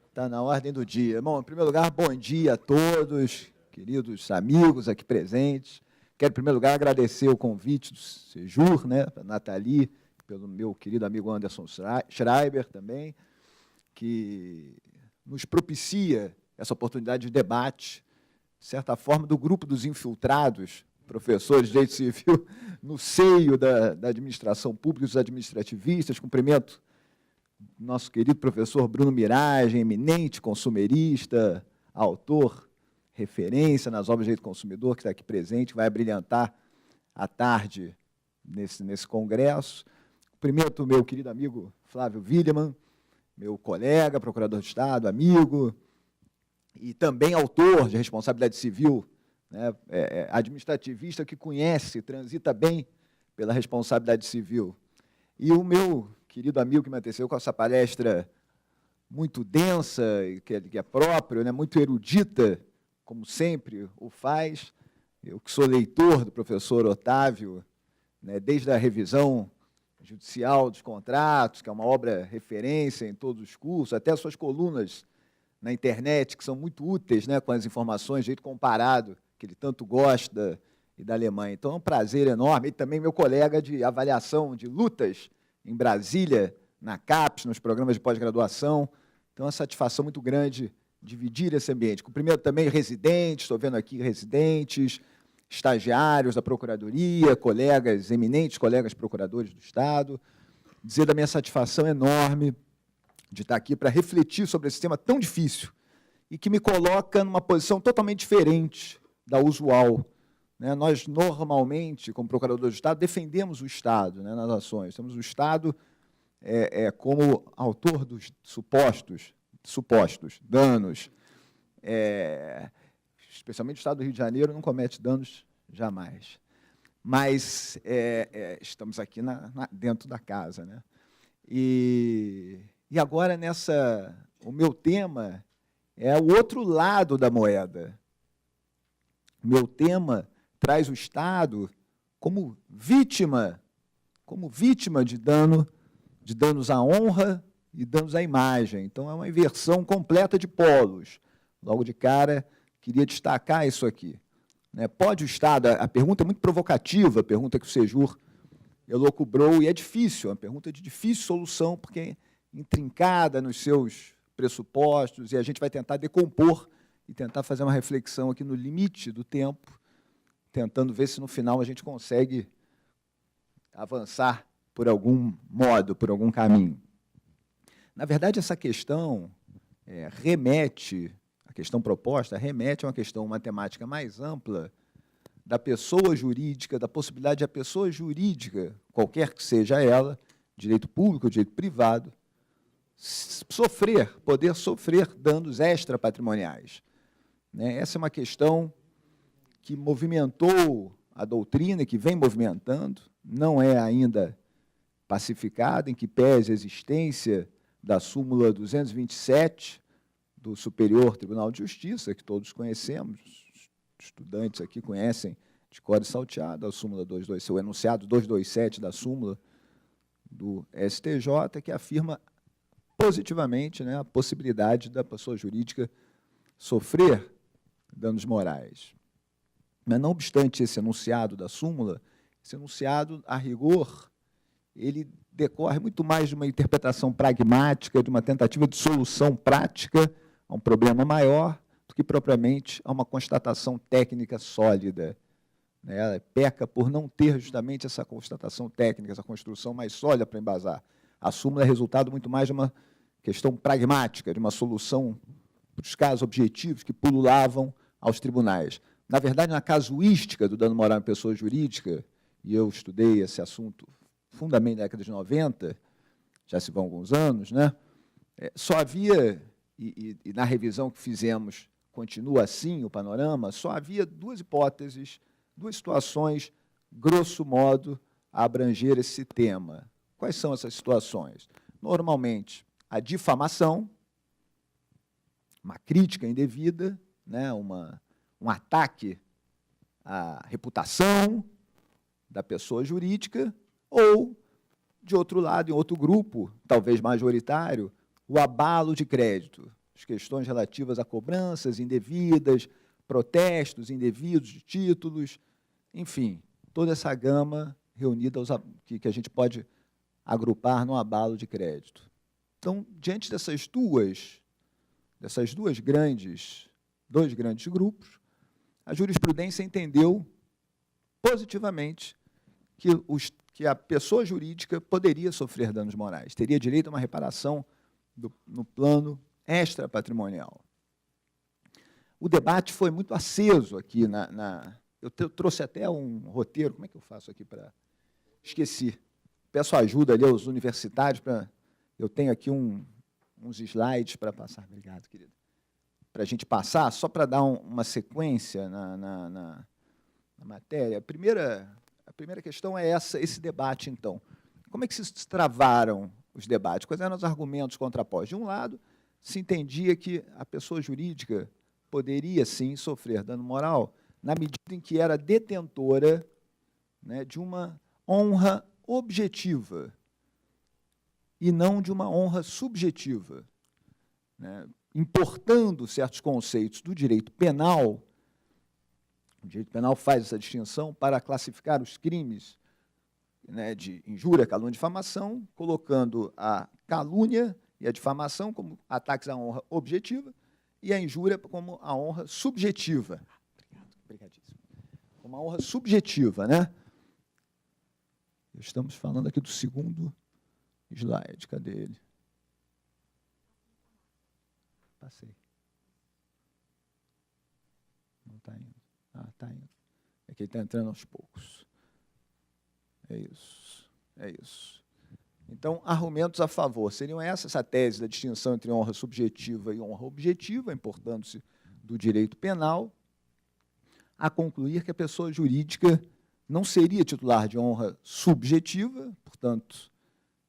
Está na ordem do dia. Bom, em primeiro lugar, bom dia a todos, queridos amigos aqui presentes. Quero, em primeiro lugar, agradecer o convite do Sejur, né, para a Nathalie, pelo meu querido amigo Anderson Schreiber também, que nos propicia essa oportunidade de debate, de certa forma, do grupo dos infiltrados, professores de direito civil, no seio da administração pública, os administrativistas. Cumprimento nosso querido professor Bruno Miragem, eminente consumerista, autor, referência nas obras de direito do consumidor, que está aqui presente, vai abrilhantar a tarde nesse congresso. Cumprimento o meu querido amigo Flávio Wiedemann, meu colega, procurador de Estado, amigo, e também autor de responsabilidade civil, né, administrativista que conhece, transita bem pela responsabilidade civil. E o meu querido amigo que me antecedeu com essa palestra muito densa, que é próprio, né, muito erudita, como sempre o faz, eu que sou leitor do professor Otávio, né, desde a revisão judicial dos contratos, que é uma obra referência em todos os cursos, até as suas colunas na internet, que são muito úteis, né, com as informações de jeito comparado, que ele tanto gosta, e da Alemanha. Então, é um prazer enorme. E também meu colega de avaliação de lutas em Brasília, na CAPES, nos programas de pós-graduação. Então, é uma satisfação muito grande dividir esse ambiente. Cumprimento também residentes, estou vendo aqui residentes, estagiários da Procuradoria, colegas, eminentes colegas procuradores do Estado, dizer da minha satisfação enorme de estar aqui para refletir sobre esse tema tão difícil e que me coloca numa posição totalmente diferente da usual. Né? Nós, normalmente, como procurador do Estado, defendemos o Estado, né, nas ações. Temos o Estado como autor dos supostos danos. Especialmente o Estado do Rio de Janeiro não comete danos jamais. Mas estamos aqui dentro da casa. Né? E agora, o meu tema é o outro lado da moeda. O meu tema traz o Estado como vítima de danos à honra e danos à imagem. Então, é uma inversão completa de polos. Logo de cara, queria destacar isso aqui. Né? Pode o Estado... A pergunta é muito provocativa, a pergunta que o Sejur elucubrou, e é difícil, é uma pergunta de difícil solução, porque é intrincada nos seus pressupostos, e a gente vai tentar decompor e tentar fazer uma reflexão aqui no limite do tempo, tentando ver se, no final, a gente consegue avançar por algum modo, por algum caminho. Na verdade, essa questão a questão proposta remete a uma questão matemática mais ampla da pessoa jurídica, da possibilidade de a pessoa jurídica, qualquer que seja ela, direito público ou direito privado, poder sofrer danos extrapatrimoniais. Né? Essa é uma questão que movimentou a doutrina, que vem movimentando, não é ainda pacificada, em que pese a existência da súmula 227 do Superior Tribunal de Justiça, que todos conhecemos, estudantes aqui conhecem de cor e salteado, a súmula 227, o enunciado 227 da súmula do STJ, que afirma positivamente, né, a possibilidade da pessoa jurídica sofrer danos morais. Mas, não obstante esse enunciado da súmula, esse enunciado, a rigor, ele decorre muito mais de uma interpretação pragmática, de uma tentativa de solução prática a um problema maior, do que propriamente a uma constatação técnica sólida. Ela peca por não ter justamente essa constatação técnica, essa construção mais sólida para embasar. A súmula é resultado muito mais de uma questão pragmática, de uma solução para os casos objetivos que pululavam aos tribunais. Na verdade, na casuística do dano moral em pessoa jurídica, e eu estudei esse assunto fundamento da década de 90, já se vão alguns anos, né? Só havia, e na revisão que fizemos continua assim o panorama, só havia duas hipóteses, duas situações, grosso modo, a abranger esse tema. Quais são essas situações? Normalmente, a difamação, uma crítica indevida, né, um ataque à reputação da pessoa jurídica, ou, de outro lado, em outro grupo, talvez majoritário, o abalo de crédito, as questões relativas a cobranças indevidas, protestos indevidos de títulos, enfim, toda essa gama reunida que a gente pode agrupar no abalo de crédito. Então, diante dois grandes grupos, a jurisprudência entendeu positivamente que a pessoa jurídica poderia sofrer danos morais, teria direito a uma reparação no plano extrapatrimonial. O debate foi muito aceso aqui. Eu trouxe até um roteiro. Como é que eu faço aqui para... Esqueci. Peço ajuda ali aos universitários. Eu tenho aqui uns slides para passar. Obrigado, querido. Para a gente passar, só para dar uma sequência na matéria. A primeira questão é esse debate, então. Como é que se travaram os debates? Quais eram os argumentos contrapostos? De um lado, se entendia que a pessoa jurídica poderia, sim, sofrer dano moral na medida em que era detentora, né, de uma honra objetiva e não de uma honra subjetiva, né, importando certos conceitos do direito penal. O direito penal faz essa distinção para classificar os crimes, né, de injúria, calúnia e difamação, colocando a calúnia e a difamação como ataques à honra objetiva e a injúria como a honra subjetiva. Obrigadíssimo. Como a honra subjetiva, né? Estamos falando aqui do segundo slide. Cadê ele? Passei. Não está indo. Ah, está indo. É que ele está entrando aos poucos. É isso. É isso. Então, argumentos a favor seriam essa tese da distinção entre honra subjetiva e honra objetiva, importando-se do direito penal, a concluir que a pessoa jurídica não seria titular de honra subjetiva, portanto,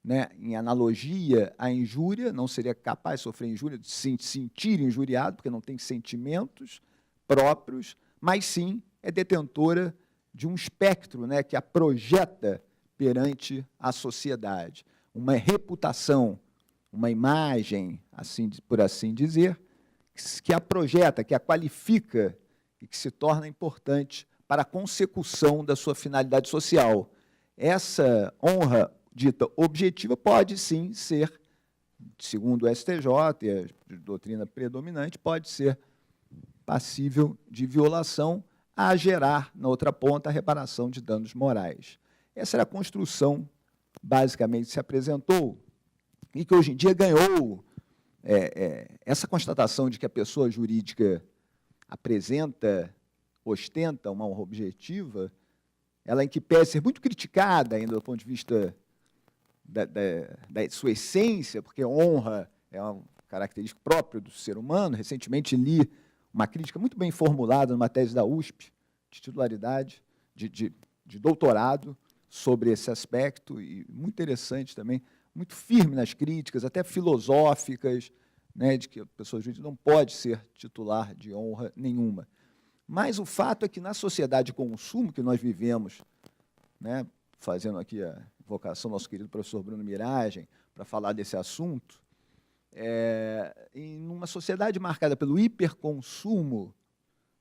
né, em analogia à injúria, não seria capaz de sofrer injúria, de se sentir injuriado, porque não tem sentimentos próprios, mas sim é detentora de um espectro, né, que a projeta perante a sociedade, uma reputação, uma imagem, por assim dizer, que a projeta, que a qualifica e que se torna importante para a consecução da sua finalidade social. Essa honra dita objetiva pode, sim, ser, segundo o STJ e a doutrina predominante, pode ser passível de violação a gerar, na outra ponta, a reparação de danos morais. Essa era a construção, basicamente, que se apresentou e que, hoje em dia, ganhou essa constatação de que a pessoa jurídica ostenta uma honra objetiva, ela, em que pese ser muito criticada ainda do ponto de vista da sua essência, porque honra é uma característica própria do ser humano. Recentemente li uma crítica muito bem formulada numa tese da USP, de titularidade, de doutorado, sobre esse aspecto, e muito interessante também, muito firme nas críticas, até filosóficas, né, de que a pessoa jurídica não pode ser titular de honra nenhuma. Mas o fato é que, na sociedade de consumo que nós vivemos, né, fazendo aqui a invocação do nosso querido professor Bruno Miragem, para falar desse assunto, em uma sociedade marcada pelo hiperconsumo,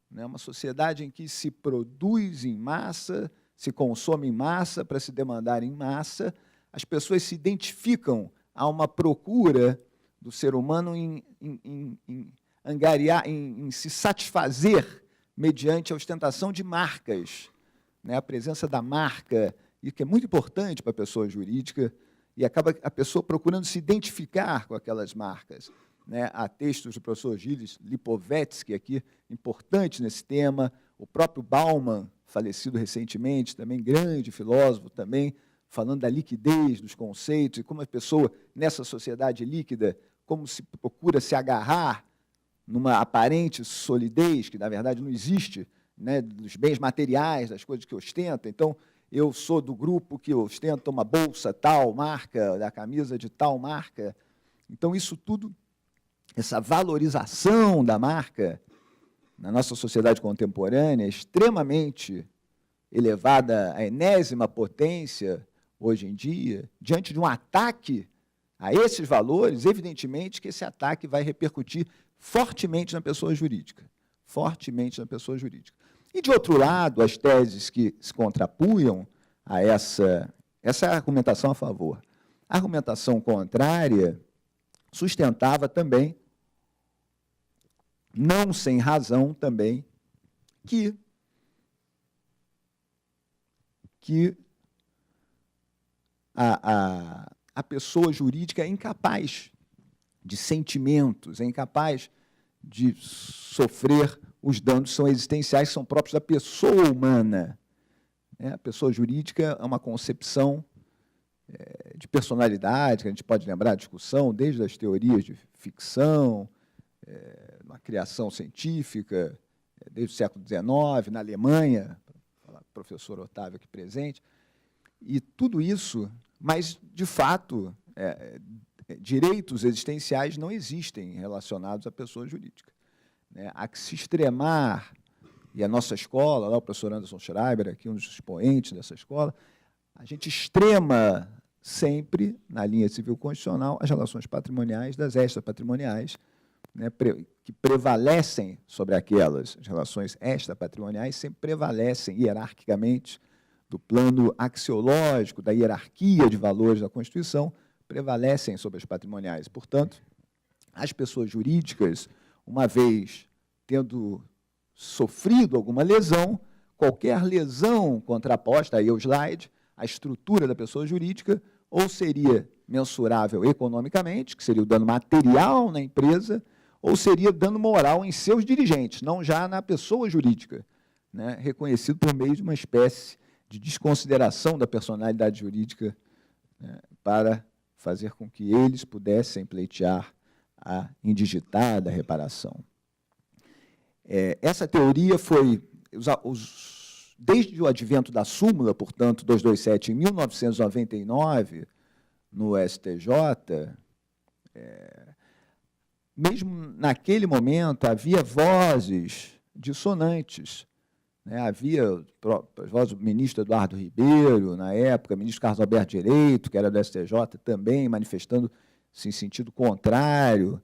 né, uma sociedade em que se produz em massa, se consome em massa para se demandar em massa, as pessoas se identificam a uma procura do ser humano em angariar, em se satisfazer mediante a ostentação de marcas, né, a presença da marca, e que é muito importante para a pessoa jurídica, e acaba a pessoa procurando se identificar com aquelas marcas. Né? Há textos do professor Gilles Lipovetsky aqui, importantes nesse tema, o próprio Bauman, falecido recentemente, também grande filósofo, também falando da liquidez dos conceitos e como a pessoa, nessa sociedade líquida, como se procura se agarrar numa aparente solidez, que, na verdade, não existe, né, dos bens materiais, das coisas que ostenta. Então, eu sou do grupo que ostenta uma bolsa tal marca, da camisa de tal marca. Então, isso tudo, essa valorização da marca, na nossa sociedade contemporânea, é extremamente elevada à enésima potência, hoje em dia, diante de um ataque a esses valores, evidentemente que esse ataque vai repercutir fortemente na pessoa jurídica. Fortemente na pessoa jurídica. E, de outro lado, as teses que se contrapunham a essa é a argumentação a favor. A argumentação contrária sustentava também, não sem razão também, que a pessoa jurídica é incapaz de sentimentos, é incapaz de sofrer os danos que são existenciais, que são próprios da pessoa humana. A pessoa jurídica é uma concepção de personalidade, que a gente pode lembrar a discussão desde as teorias de ficção, uma criação científica, desde o século XIX, na Alemanha, o professor Otávio aqui presente, e tudo isso, mas, de fato, direitos existenciais não existem relacionados à pessoa jurídica. Há que se extremar, e a nossa escola, lá o professor Anderson Schreiber, aqui um dos expoentes dessa escola, a gente extrema sempre, na linha civil constitucional, as relações patrimoniais das extrapatrimoniais, né, que prevalecem sobre aquelas. As relações extrapatrimoniais sempre prevalecem hierarquicamente do plano axiológico, da hierarquia de valores da Constituição, prevalecem sobre as patrimoniais. Portanto, as pessoas jurídicas, uma vez tendo sofrido alguma lesão, qualquer lesão contraposta, aí o slide, a estrutura da pessoa jurídica, ou seria mensurável economicamente, que seria o dano material na empresa, ou seria dano moral em seus dirigentes, não já na pessoa jurídica, né, reconhecido por meio de uma espécie de desconsideração da personalidade jurídica, né, para fazer com que eles pudessem pleitear a indigitada reparação. Essa teoria foi, desde o advento da súmula, portanto, 227, em 1999, no STJ, mesmo naquele momento, havia vozes dissonantes. Havia as vozes do ministro Eduardo Ribeiro, na época, ministro Carlos Alberto Direito, que era do STJ, também manifestando-se em sentido contrário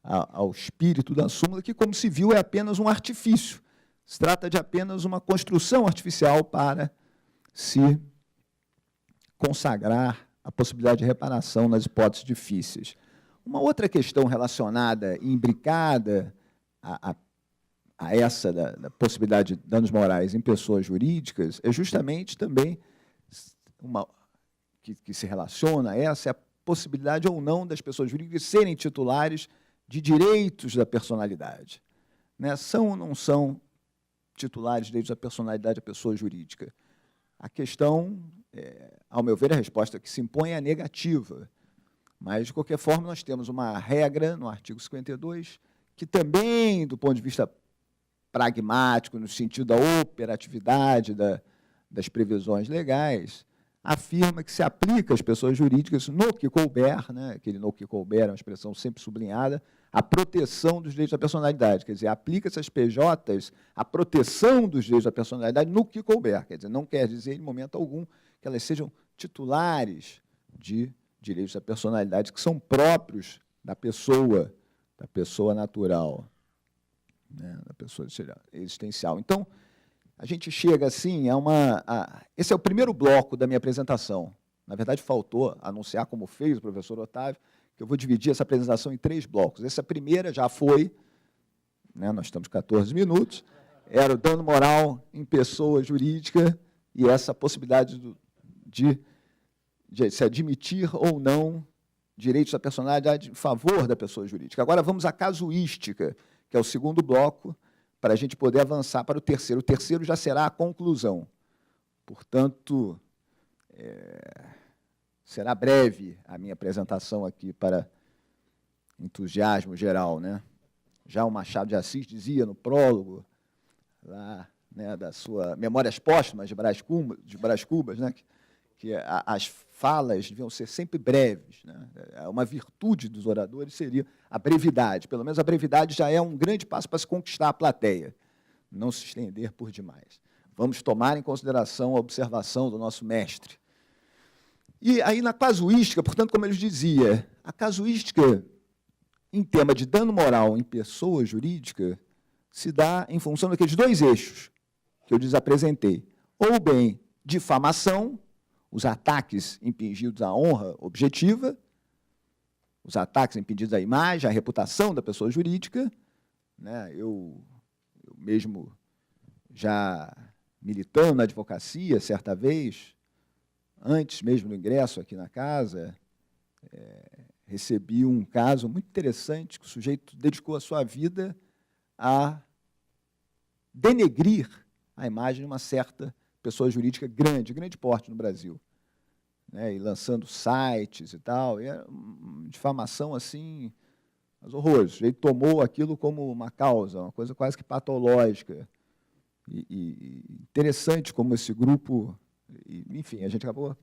ao espírito da súmula, que, como se viu, é apenas um artifício. Se trata de apenas uma construção artificial para se consagrar a possibilidade de reparação nas hipóteses difíceis. Uma outra questão relacionada e imbricada a essa da possibilidade de danos morais em pessoas jurídicas é justamente também que se relaciona a essa, é a possibilidade ou não das pessoas jurídicas serem titulares de direitos da personalidade. São ou não são titulares de direitos da personalidade da pessoa jurídica? A questão, ao meu ver, a resposta que se impõe é a negativa. Mas, de qualquer forma, nós temos uma regra no artigo 52, que também, do ponto de vista pragmático, no sentido da operatividade das previsões legais, afirma que se aplica às pessoas jurídicas no que couber, aquele no que couber é uma expressão sempre sublinhada, a proteção dos direitos da personalidade. Quer dizer, aplica-se às PJs a proteção dos direitos da personalidade no que couber. Quer dizer, não quer dizer, em momento algum, que elas sejam titulares de direitos da personalidade que são próprios da pessoa natural, da pessoa existencial. Então, a gente chega assim esse é o primeiro bloco da minha apresentação. Na verdade, faltou anunciar, como fez o professor Otávio, que eu vou dividir essa apresentação em 3 blocos. Essa primeira já foi, nós estamos 14 minutos, era o dano moral em pessoa jurídica e essa possibilidade de se admitir ou não direitos da personalidade em favor da pessoa jurídica. Agora vamos à casuística, que é o segundo bloco, para a gente poder avançar para o terceiro. O terceiro já será a conclusão. Portanto, Será breve a minha apresentação aqui para entusiasmo geral, né? Já o Machado de Assis dizia no prólogo, lá, né, da sua Memórias Póstumas de Brás Cubas, né, que as falas deviam ser sempre breves, né? Uma virtude dos oradores seria a brevidade. Pelo menos a brevidade já é um grande passo para se conquistar a plateia, não se estender por demais. Vamos tomar em consideração a observação do nosso mestre. E aí, na casuística, portanto, como ele dizia, a casuística, em tema de dano moral em pessoa jurídica, se dá em função daqueles dois eixos que eu lhes apresentei. Ou bem, difamação, os ataques impingidos à honra objetiva, os ataques impingidos à imagem, à reputação da pessoa jurídica, né? Eu mesmo, já militando na advocacia, certa vez, antes mesmo do ingresso aqui na casa, recebi um caso muito interessante, que o sujeito dedicou a sua vida a denegrir a imagem de uma certa pessoa jurídica grande, grande porte no Brasil, né, e lançando sites e tal, e era uma difamação assim, mas horrores. O sujeito tomou aquilo como uma causa, uma coisa quase que patológica, e interessante como esse grupo, enfim, a gente acabou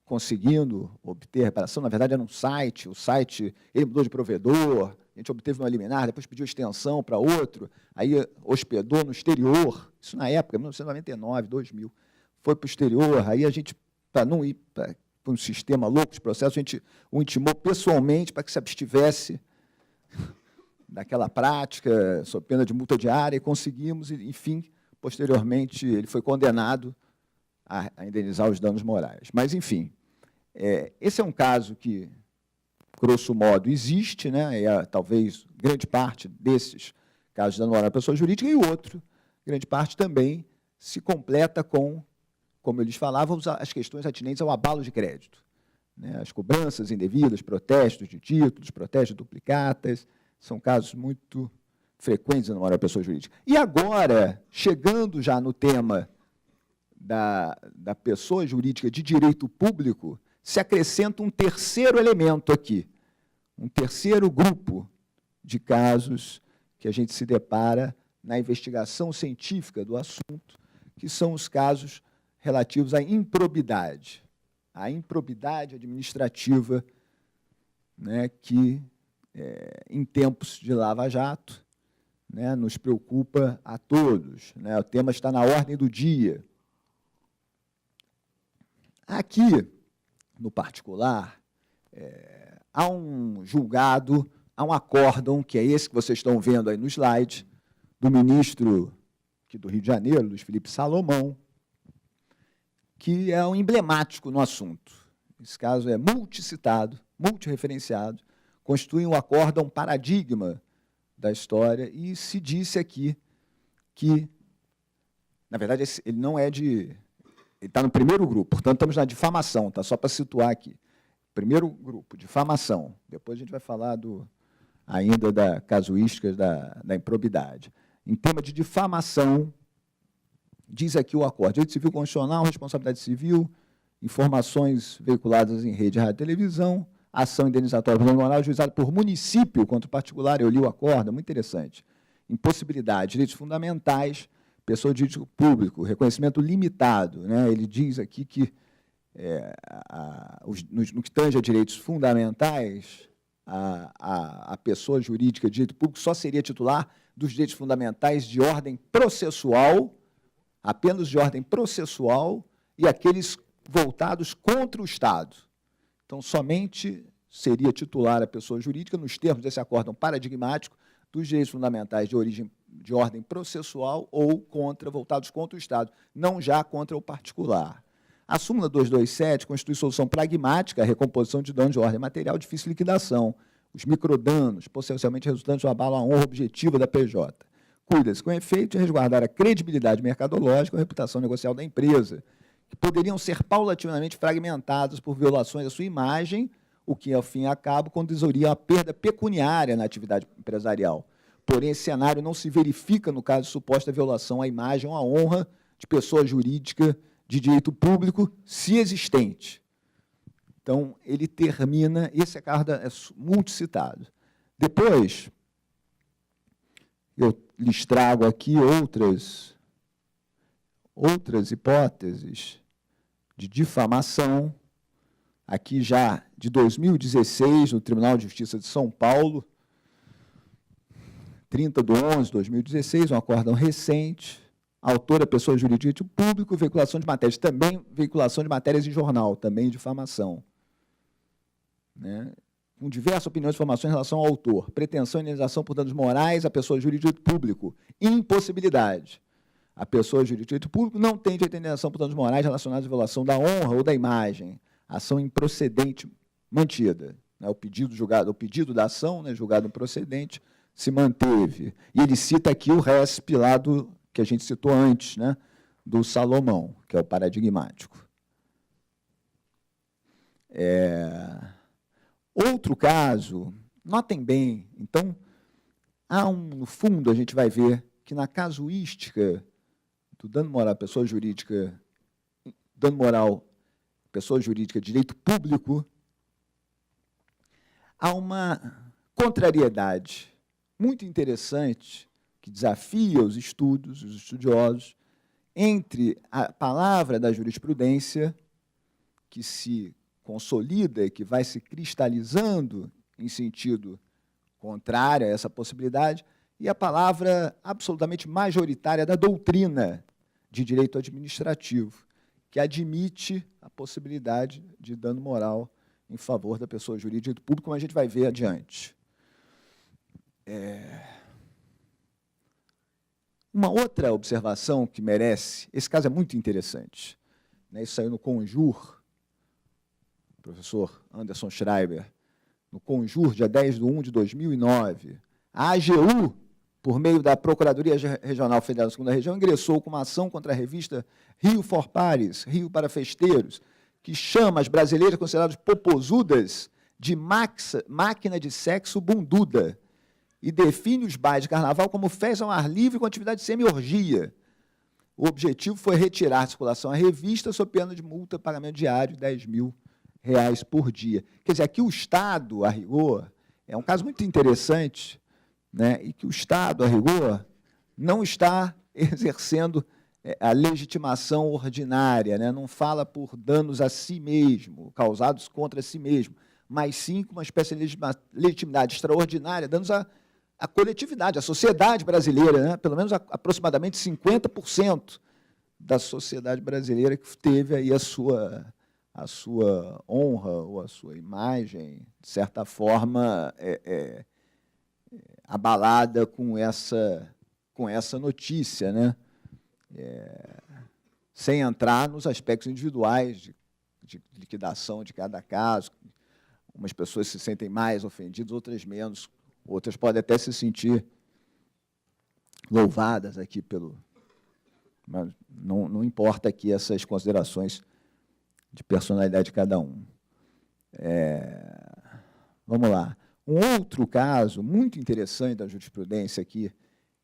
conseguindo obter reparação. Na verdade, era um site, o site, ele mudou de provedor, a gente obteve uma liminar, depois pediu extensão para outro, aí hospedou no exterior, isso na época, 1999, 2000, foi para o exterior, aí a gente, para não ir para um sistema louco de processo, a gente o intimou pessoalmente para que se abstivesse daquela prática, sob pena de multa diária, e conseguimos, enfim, posteriormente, ele foi condenado a indenizar os danos morais. Mas, enfim, esse é um caso que, grosso modo, existe, né? Talvez grande parte desses casos de dano moral à pessoa jurídica, e o outro, grande parte também, se completa com, como eles falavam, as questões atinentes ao abalo de crédito, né? As cobranças indevidas, protestos de títulos, protestos de duplicatas, são casos muito frequentes de dano moral à pessoa jurídica. E agora, chegando já no tema da pessoa jurídica de direito público, se acrescenta um terceiro elemento aqui, um terceiro grupo de casos que a gente se depara na investigação científica do assunto, que são os casos relativos à improbidade administrativa, né, que, em tempos de Lava Jato, né, nos preocupa a todos, né? O tema está na ordem do dia. Aqui, no particular, há um julgado, há um acórdão, que é esse que vocês estão vendo aí no slide, do ministro aqui do Rio de Janeiro, Luiz Felipe Salomão, que é um emblemático no assunto. Esse caso é multicitado, multireferenciado, constitui um acórdão paradigma da história, e se disse aqui que, na verdade, ele não é de... Ele está no primeiro grupo, portanto, estamos na difamação, tá? Só para situar aqui. Primeiro grupo, difamação. Depois a gente vai falar ainda da casuística da improbidade. Em tema de difamação, diz aqui o acordo: direito civil constitucional, responsabilidade civil, informações veiculadas em rede, rádio e televisão, ação indenizatória por dano moral juizada por município contra o particular, eu li o acordo, muito interessante. Impossibilidade, direitos fundamentais, pessoa de direito público, reconhecimento limitado, né? Ele diz aqui que, no que tange a direitos fundamentais, a pessoa jurídica de direito público só seria titular dos direitos fundamentais de ordem processual, apenas de ordem processual, e aqueles voltados contra o Estado. Então, somente seria titular a pessoa jurídica, nos termos desse acórdão paradigmático, dos direitos fundamentais de ordem processual ou voltados contra o Estado, não já contra o particular. A súmula 227 constitui solução pragmática à recomposição de danos de ordem material de difícil liquidação, os microdanos, potencialmente resultantes do abalo à honra objetiva da PJ. Cuida-se, com efeito, de resguardar a credibilidade mercadológica e a reputação negocial da empresa, que poderiam ser paulatinamente fragmentadas por violações à sua imagem, o que, ao fim e ao cabo, conduziria a perda pecuniária na atividade empresarial. Porém, esse cenário não se verifica no caso de suposta violação à imagem ou à honra de pessoa jurídica de direito público, se existente. Então, ele termina, esse acorda é multicitado. Depois, eu lhes trago aqui outras hipóteses de difamação, aqui já de 2016, no Tribunal de Justiça de São Paulo, 30/11/2016, um acórdão recente, autora, pessoa jurídica de público, veiculação de matérias, também veiculação de matérias em jornal, também difamação. Né? Com diversas opiniões e informações em relação ao autor, pretensão e indenização por danos morais à pessoa jurídica de público, impossibilidade. A pessoa jurídica de direito público não tem direito à indenização por danos morais relacionados à violação da honra ou da imagem, ação improcedente mantida. Né? O pedido da ação, né, julgado improcedente, se manteve. E ele cita aqui o RESP lá que a gente citou antes, né, do Salomão, que é o paradigmático. Outro caso, notem bem, então, no fundo, a gente vai ver que na casuística do dano moral à pessoa jurídica, dano moral à pessoa jurídica de direito público, há uma contrariedade muito interessante que desafia os estudos, os estudiosos, entre a palavra da jurisprudência, que se consolida e que vai se cristalizando em sentido contrário a essa possibilidade, e a palavra absolutamente majoritária da doutrina de direito administrativo, que admite a possibilidade de dano moral em favor da pessoa jurídica do público, como a gente vai ver adiante. Uma outra observação que merece, esse caso é muito interessante, né, isso saiu no Conjur, professor Anderson Schreiber, no Conjur, dia 10/1/2009, a AGU, por meio da Procuradoria Regional Federal da Segunda Região, ingressou com uma ação contra a revista Rio for Pares, Rio para Festeiros, que chama as brasileiras consideradas popozudas de máquina de sexo bunduda e define os bailes de carnaval como festa ao ar livre com atividade de semi-orgia. O objetivo foi retirar de circulação a revista sob pena de multa, pagamento diário de R$10.000 por dia. Quer dizer, aqui o Estado, a rigor, é um caso muito interessante, né, e que o Estado, a rigor, não está exercendo a legitimação ordinária, né, não fala por danos a si mesmo, causados contra si mesmo, mas sim com uma espécie de legitimidade extraordinária, danos à coletividade, à sociedade brasileira, né, pelo menos aproximadamente 50% da sociedade brasileira que teve aí a sua honra ou a sua imagem, de certa forma, abalada com essa notícia, né? Sem entrar nos aspectos individuais de liquidação de cada caso. Umas pessoas se sentem mais ofendidas, outras menos, outras podem até se sentir louvadas aqui mas não importa aqui essas considerações de personalidade de cada um. Vamos lá. Um outro caso muito interessante da jurisprudência aqui,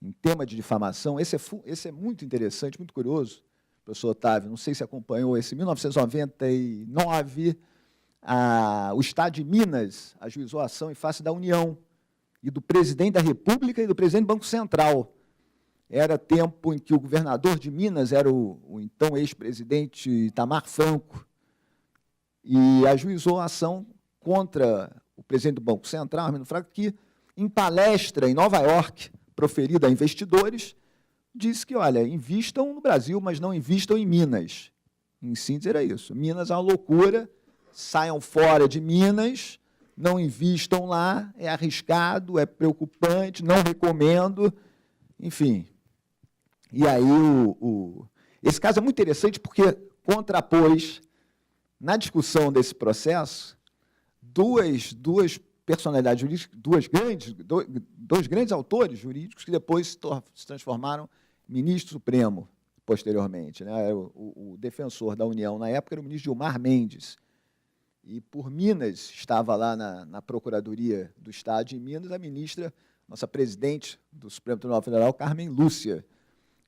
em tema de difamação, esse é muito interessante, muito curioso, professor Otávio, não sei se acompanhou esse, em 1999, o Estado de Minas ajuizou a ação em face da União e do presidente da República e do presidente do Banco Central. Era tempo em que o governador de Minas era o então ex-presidente Itamar Franco, e ajuizou a ação contra o presidente do Banco Central, Armindo Fraga, que, em palestra em Nova York, proferida a investidores, disse que, olha, invistam no Brasil, mas não invistam em Minas. Em síntese, era isso. Minas é uma loucura, saiam fora de Minas, não invistam lá, é arriscado, é preocupante, não recomendo, enfim. E aí, esse caso é muito interessante porque contrapôs, na discussão desse processo, duas personalidades jurídicas, dois grandes autores jurídicos que depois se transformaram em ministro supremo, posteriormente, né? O defensor da União, na época, era o ministro Gilmar Mendes. E, por Minas, estava lá na Procuradoria do Estado de Minas, a ministra, nossa presidente do Supremo Tribunal Federal, Carmen Lúcia.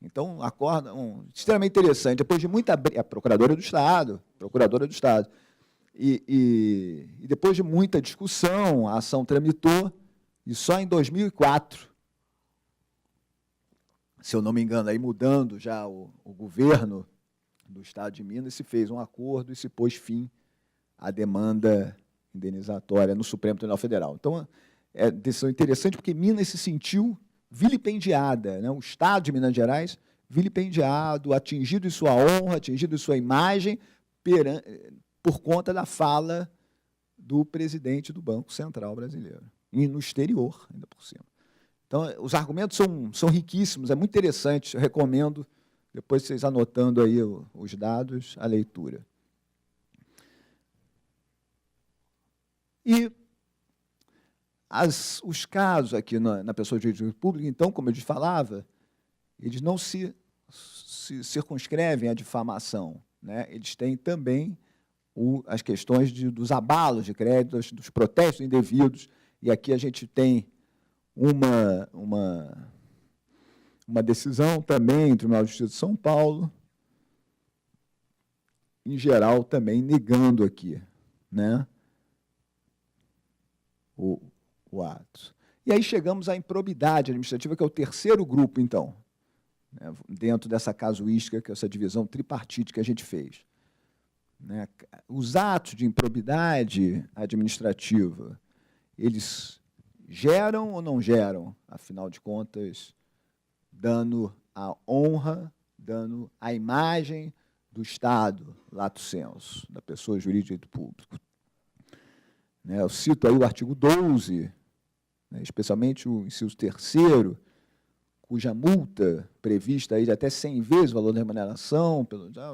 Então, acórdão extremamente interessante. Depois de muita briga, a procuradora do Estado, e depois de muita discussão, a ação tramitou, e só em 2004, se eu não me engano, aí mudando já o governo do Estado de Minas, se fez um acordo e se pôs fim à demanda indenizatória no Supremo Tribunal Federal. Então, é decisão interessante porque Minas se sentiu vilipendiada, né? O Estado de Minas Gerais vilipendiado, atingido em sua honra, atingido em sua imagem, por conta da fala do presidente do Banco Central brasileiro, e no exterior, ainda por cima. Então, os argumentos são riquíssimos, é muito interessante, eu recomendo, depois vocês anotando aí os dados, a leitura. E os casos aqui na pessoa jurídica pública, então, como eu te falava, eles não se circunscrevem à difamação, né? Eles têm também as questões dos abalos de créditos, dos protestos indevidos, e aqui a gente tem uma decisão também do Tribunal de Justiça de São Paulo, em geral também negando aqui, né, o ato. E aí chegamos à improbidade administrativa, que é o terceiro grupo, então, né, dentro dessa casuística, que é essa divisão tripartite que a gente fez. Né, os atos de improbidade administrativa, eles geram ou não geram, afinal de contas, dano à honra, dano à imagem do Estado, lato sensu, da pessoa jurídica do público. Né, eu cito aí o artigo 12, né, especialmente o inciso 3º, cuja multa prevista aí de até 100 vezes o valor da remuneração,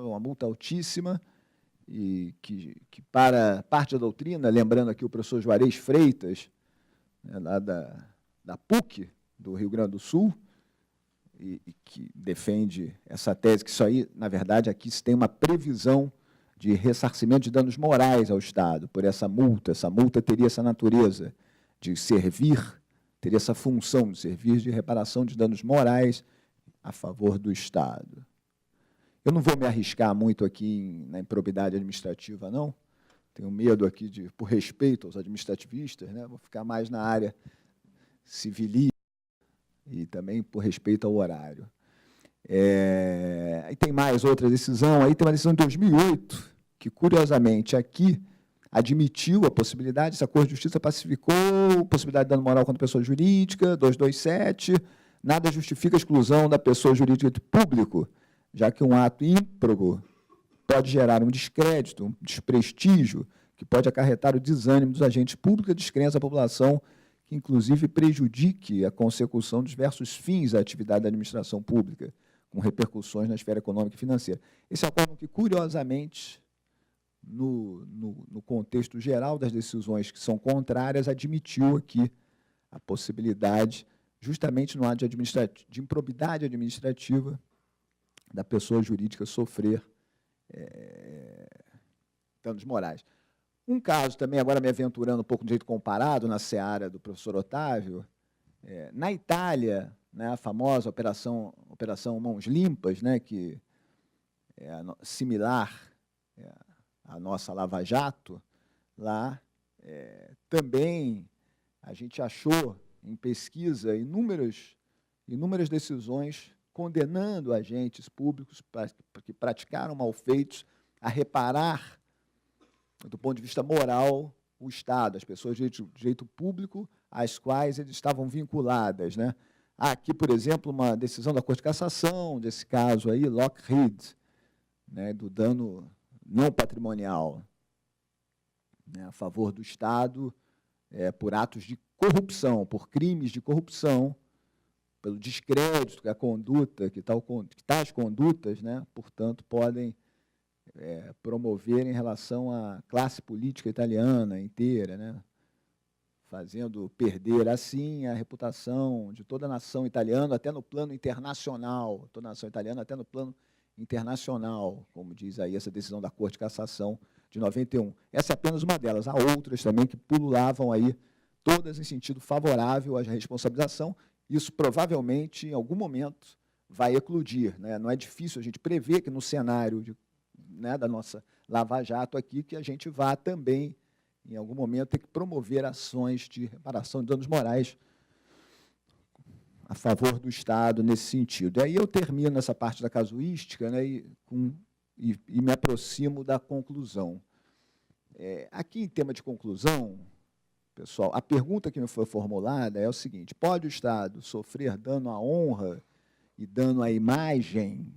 uma multa altíssima, e que para parte da doutrina, lembrando aqui o professor Juarez Freitas, né, lá da PUC, do Rio Grande do Sul, e que defende essa tese, que isso aí, na verdade, aqui se tem uma previsão de ressarcimento de danos morais ao Estado por essa multa. Essa multa teria essa natureza de servir, teria essa função de servir de reparação de danos morais a favor do Estado. Eu não vou me arriscar muito aqui na improbidade administrativa, não. Tenho medo aqui, por respeito aos administrativistas, né? Vou ficar mais na área civilista e também por respeito ao horário. Aí tem mais outra decisão, aí tem uma decisão de 2008, que, curiosamente, aqui admitiu a possibilidade, essa Corte de Justiça pacificou a possibilidade de dano moral contra a pessoa jurídica, 227, nada justifica a exclusão da pessoa jurídica do público, já que um ato ímprobo pode gerar um descrédito, um desprestígio, que pode acarretar o desânimo dos agentes públicos e a descrença da população, que, inclusive, prejudique a consecução dos diversos fins da atividade da administração pública, com repercussões na esfera econômica e financeira. Esse é um acordo que, curiosamente, no contexto geral das decisões que são contrárias, admitiu aqui a possibilidade, justamente no ato de improbidade administrativa, da pessoa jurídica sofrer danos morais. Um caso também, agora me aventurando um pouco no direito comparado, na seara do professor Otávio, na Itália, né, a famosa Operação Mãos Limpas, né, que é similar à nossa Lava Jato, lá também a gente achou em pesquisa inúmeras decisões condenando agentes públicos que praticaram malfeitos a reparar, do ponto de vista moral, o Estado, as pessoas de direito público às quais eles estavam vinculadas, né? Há aqui, por exemplo, uma decisão da Corte de Cassação, desse caso aí, Lockheed, né, do dano não patrimonial, né, a favor do Estado por atos de corrupção, por crimes de corrupção, pelo descrédito que a conduta, que tais condutas, né, portanto, podem promover em relação à classe política italiana inteira, né, fazendo perder, assim, a reputação de toda a nação italiana, até no plano internacional, toda a nação italiana até no plano internacional, como diz aí essa decisão da Corte de Cassação de 91. Essa é apenas uma delas. Há outras também que pululavam aí, todas em sentido favorável à responsabilização. Isso provavelmente, em algum momento, vai eclodir, né? Não é difícil a gente prever que no cenário né, da nossa Lava Jato aqui, que a gente vá também, em algum momento, ter que promover ações de reparação de danos morais a favor do Estado nesse sentido. E aí eu termino essa parte da casuística, né, e me aproximo da conclusão. Aqui, em tema de conclusão, pessoal, a pergunta que me foi formulada é o seguinte: pode o Estado sofrer dano à honra e dano à imagem?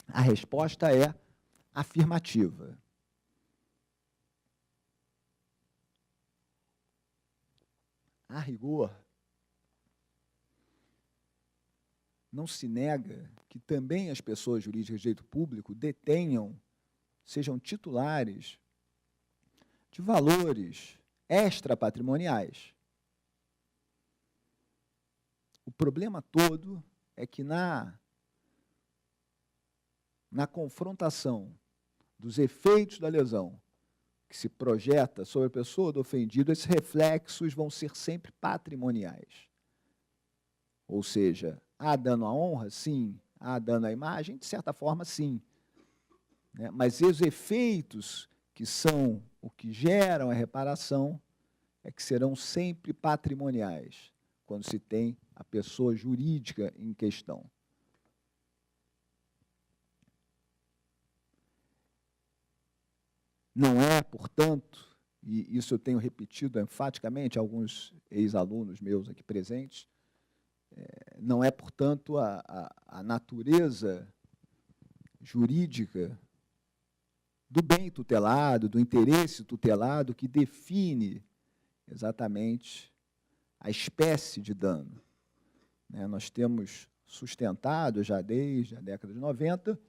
A resposta é afirmativa. A rigor, não se nega que também as pessoas jurídicas de direito público detenham, sejam titulares de valores extrapatrimoniais. O problema todo é que na confrontação dos efeitos da lesão que se projeta sobre a pessoa do ofendido, esses reflexos vão ser sempre patrimoniais. Ou seja, há dano à honra? Sim. Há dano à imagem? De certa forma, sim. Né? Mas os efeitos que são o que geram a reparação é que serão sempre patrimoniais, quando se tem a pessoa jurídica em questão. Não é, portanto, e isso eu tenho repetido enfaticamente a alguns ex-alunos meus aqui presentes, não é, portanto, a natureza jurídica do bem tutelado, do interesse tutelado, que define exatamente a espécie de dano. Nós temos sustentado, já desde a década de 90,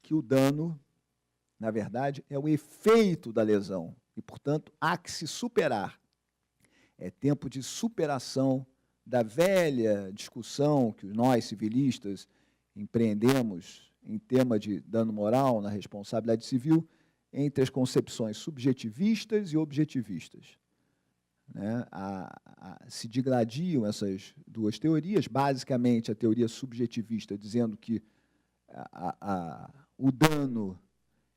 que o dano, na verdade, é o efeito da lesão e, portanto, há que se superar. É tempo de superação da velha discussão que nós, civilistas, empreendemos em tema de dano moral na responsabilidade civil, entre as concepções subjetivistas e objetivistas. Se digladiam essas duas teorias, basicamente a teoria subjetivista dizendo que o dano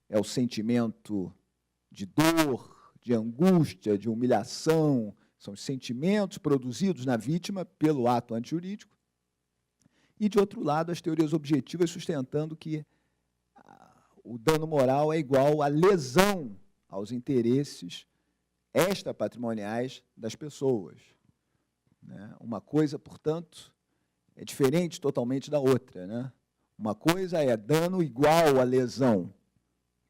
é o sentimento de dor, de angústia, de humilhação, são os sentimentos produzidos na vítima pelo ato antijurídico. E, de outro lado, as teorias objetivas sustentando que o dano moral é igual à lesão aos interesses extrapatrimoniais das pessoas. Uma coisa, portanto, é diferente totalmente da outra. Uma coisa é dano igual à lesão,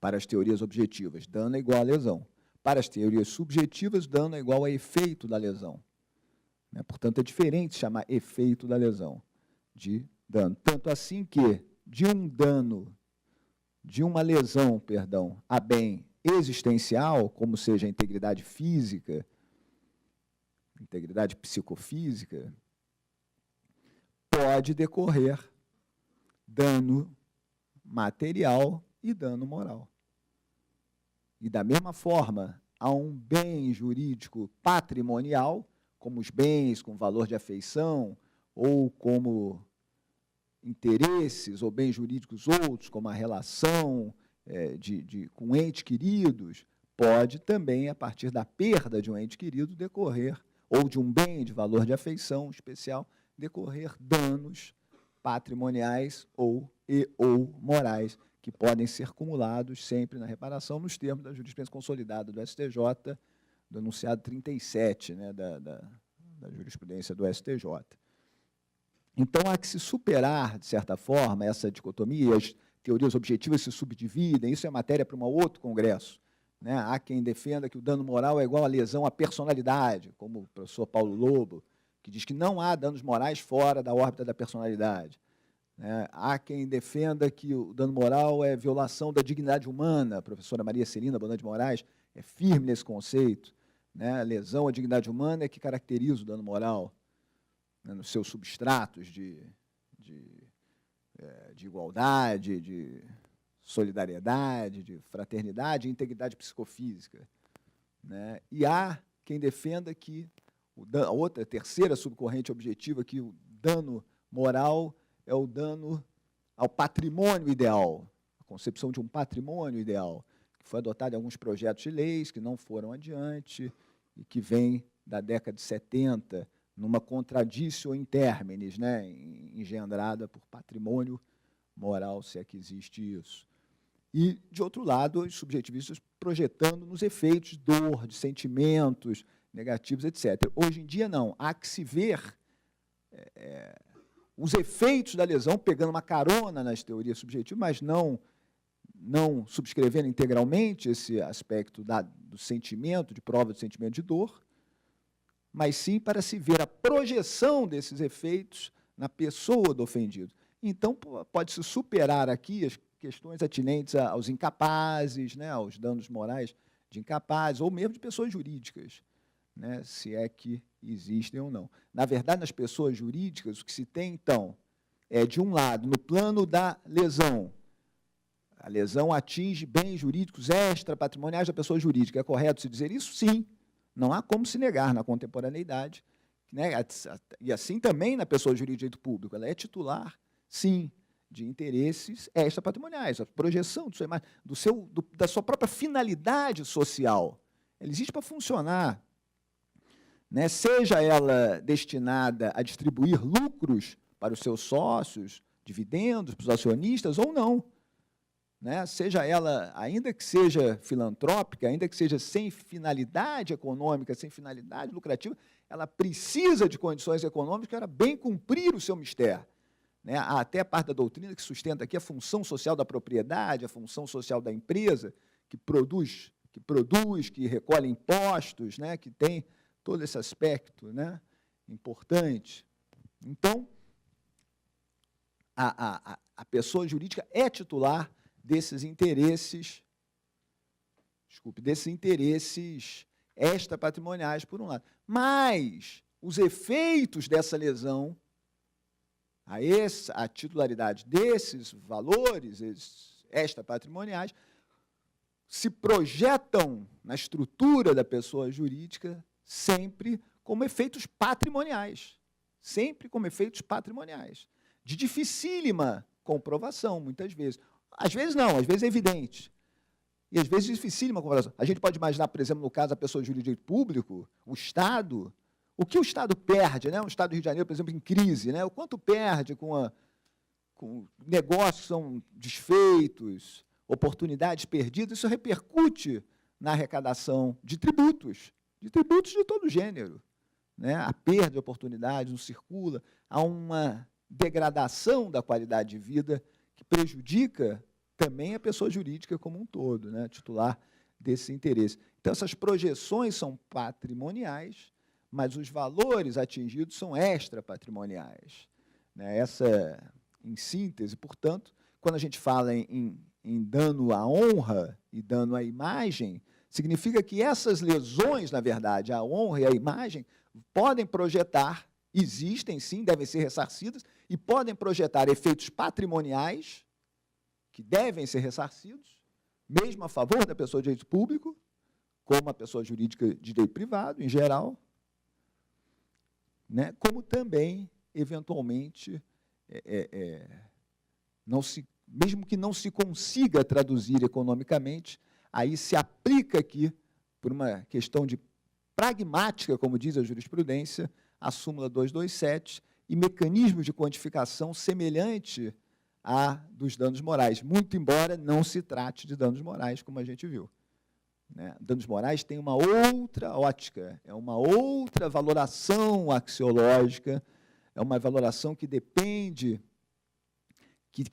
para as teorias objetivas, dano é igual à lesão. Para as teorias subjetivas, dano é igual a efeito da lesão. Portanto, é diferente chamar efeito da lesão de dano. Tanto assim que, de uma lesão, a bem existencial, como seja a integridade física, integridade psicofísica, pode decorrer dano material e dano moral. E, da mesma forma, há um bem jurídico patrimonial, como os bens com valor de afeição, ou como interesses ou bens jurídicos outros, como a relação com entes queridos, pode também, a partir da perda de um ente querido, decorrer, ou de um bem de valor de afeição especial, decorrer danos patrimoniais ou morais, que podem ser cumulados sempre na reparação, nos termos da jurisprudência consolidada do STJ, do enunciado 37, da jurisprudência do STJ. Então, há que se superar, de certa forma, essa dicotomia, as teorias objetivas se subdividem, isso é matéria para um outro congresso. Há quem defenda que o dano moral é igual à lesão à personalidade, como o professor Paulo Lobo, que diz que não há danos morais fora da órbita da personalidade. Há quem defenda que o dano moral é violação da dignidade humana, a professora Maria Celina Bonan de Moraes é firme nesse conceito. A lesão à dignidade humana é que caracteriza o dano moral, nos seus substratos de igualdade, de solidariedade, de fraternidade e integridade psicofísica. E há quem defenda que a terceira subcorrente objetiva, que o dano moral é o dano ao patrimônio ideal, a concepção de um patrimônio ideal, que foi adotado em alguns projetos de leis que não foram adiante e que vem da década de 70, numa contradição in terminis, né, engendrada por patrimônio moral, se é que existe isso. E, de outro lado, os subjetivistas projetando nos efeitos de dor, de sentimentos negativos, etc. Hoje em dia, não. Há que se ver os efeitos da lesão, pegando uma carona nas teorias subjetivas, mas não subscrevendo integralmente esse aspecto do sentimento, de prova do sentimento de dor, mas sim para se ver a projeção desses efeitos na pessoa do ofendido. Então, pode-se superar aqui as questões atinentes aos incapazes, né, aos danos morais de incapazes, ou mesmo de pessoas jurídicas, né, se é que existem ou não. Na verdade, nas pessoas jurídicas, o que se tem, então, é, de um lado, no plano da lesão, a lesão atinge bens jurídicos extrapatrimoniais da pessoa jurídica. É correto se dizer isso? Sim. Não há como se negar na contemporaneidade, né, e assim também na pessoa jurídica de direito público. Ela é titular, sim, de interesses extrapatrimoniais, a projeção da sua própria finalidade social. Ela existe para funcionar, né? Seja ela destinada a distribuir lucros para os seus sócios, dividendos para os acionistas ou não, né? Seja ela, ainda que seja filantrópica, ainda que seja sem finalidade econômica, sem finalidade lucrativa, ela precisa de condições econômicas para bem cumprir o seu mistério. Né? Há até a parte da doutrina que sustenta aqui a função social da propriedade, a função social da empresa, que produz, que recolhe impostos, né? Que tem todo esse aspecto, né, importante. Então, a pessoa jurídica é titular desses interesses, desses interesses extrapatrimoniais, por um lado. Mas os efeitos dessa lesão, a titularidade desses valores extrapatrimoniais, se projetam na estrutura da pessoa jurídica sempre como efeitos patrimoniais. Sempre como efeitos patrimoniais. De dificílima comprovação, muitas vezes. Às vezes não, às vezes é evidente. E às vezes dificílima comprovação. A gente pode imaginar, por exemplo, no caso da pessoa jurídica de direito público, o Estado, o que o Estado perde, né? O Estado do Rio de Janeiro, por exemplo, em crise, né? O quanto perde com negócios que são desfeitos, oportunidades perdidas, isso repercute na arrecadação de tributos de todo gênero, né? A perda de oportunidades não circula, há uma degradação da qualidade de vida que prejudica também a pessoa jurídica como um todo, né? Titular desse interesse. Então, essas projeções são patrimoniais, mas os valores atingidos são extrapatrimoniais, né? Essa, em síntese, portanto, quando a gente fala em dano à honra e dano à imagem, significa que essas lesões, na verdade, a honra e a imagem, podem projetar, existem sim, devem ser ressarcidas, e podem projetar efeitos patrimoniais, que devem ser ressarcidos, mesmo a favor da pessoa de direito público, como a pessoa jurídica de direito privado, em geral, né, como também, eventualmente, mesmo que não se consiga traduzir economicamente, aí se aplica aqui, por uma questão de pragmática, como diz a jurisprudência, a súmula 227, e mecanismos de quantificação semelhante a dos danos morais, muito embora não se trate de danos morais, como a gente viu. Né? Danos morais têm uma outra ótica, é uma outra valoração axiológica, é uma valoração que depende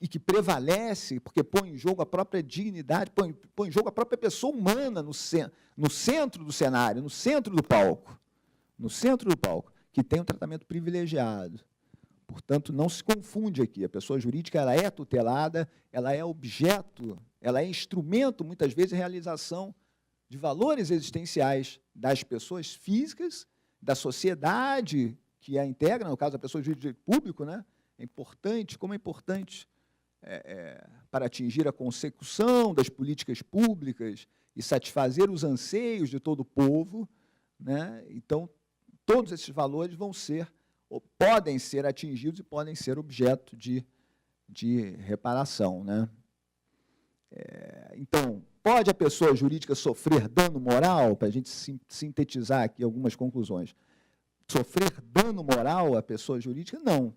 e que prevalece, porque põe em jogo a própria dignidade, põe em jogo a própria pessoa humana no centro do cenário, no centro do palco, que tem um tratamento privilegiado. Portanto, não se confunde aqui, a pessoa jurídica ela é tutelada, ela é objeto, ela é instrumento, muitas vezes, de realização de valores existenciais das pessoas físicas, da sociedade que a integra, no caso da pessoa jurídica de direito público, né? É importante, como é importante para atingir a consecução das políticas públicas e satisfazer os anseios de todo o povo, né? Então, todos esses valores vão ser podem ser atingidos e podem ser objeto de reparação, né? Então, pode a pessoa jurídica sofrer dano moral? Para a gente sintetizar aqui algumas conclusões. Sofrer dano moral a pessoa jurídica? Não.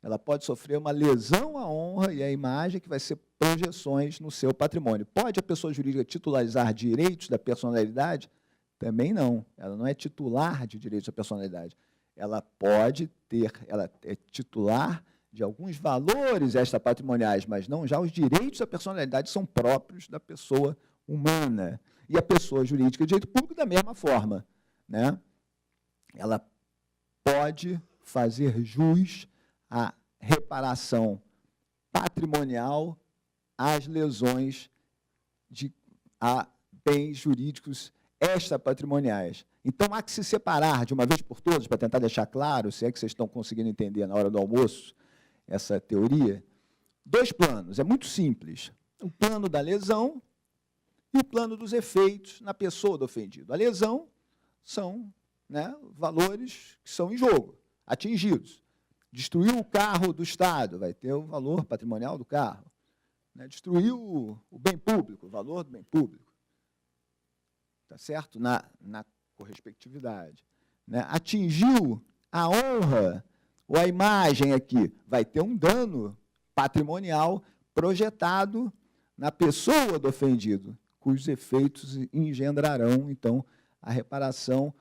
Ela pode sofrer uma lesão à honra e à imagem, que vai ser projeções no seu patrimônio. Pode a pessoa jurídica titularizar direitos da personalidade? Também não. Ela não é titular de direitos da personalidade. Ela pode ter, ela é titular de alguns valores extrapatrimoniais, mas não já os direitos da personalidade são próprios da pessoa humana. E a pessoa jurídica de direito público da mesma forma, né? Ela pode fazer jus à reparação patrimonial às lesões a bens jurídicos extrapatrimoniais. Então, há que se separar de uma vez por todas, para tentar deixar claro, se é que vocês estão conseguindo entender na hora do almoço, essa teoria, dois planos, é muito simples. O plano da lesão e o plano dos efeitos na pessoa do ofendido. A lesão são, né, valores que são em jogo, atingidos. Destruiu o carro do Estado, vai ter o valor patrimonial do carro. Né? Destruiu o bem público, o valor do bem público. Tá certo? Na correspectividade. Né? Atingiu a honra ou a imagem aqui, vai ter um dano patrimonial projetado na pessoa do ofendido, cujos efeitos engendrarão, então, a reparação.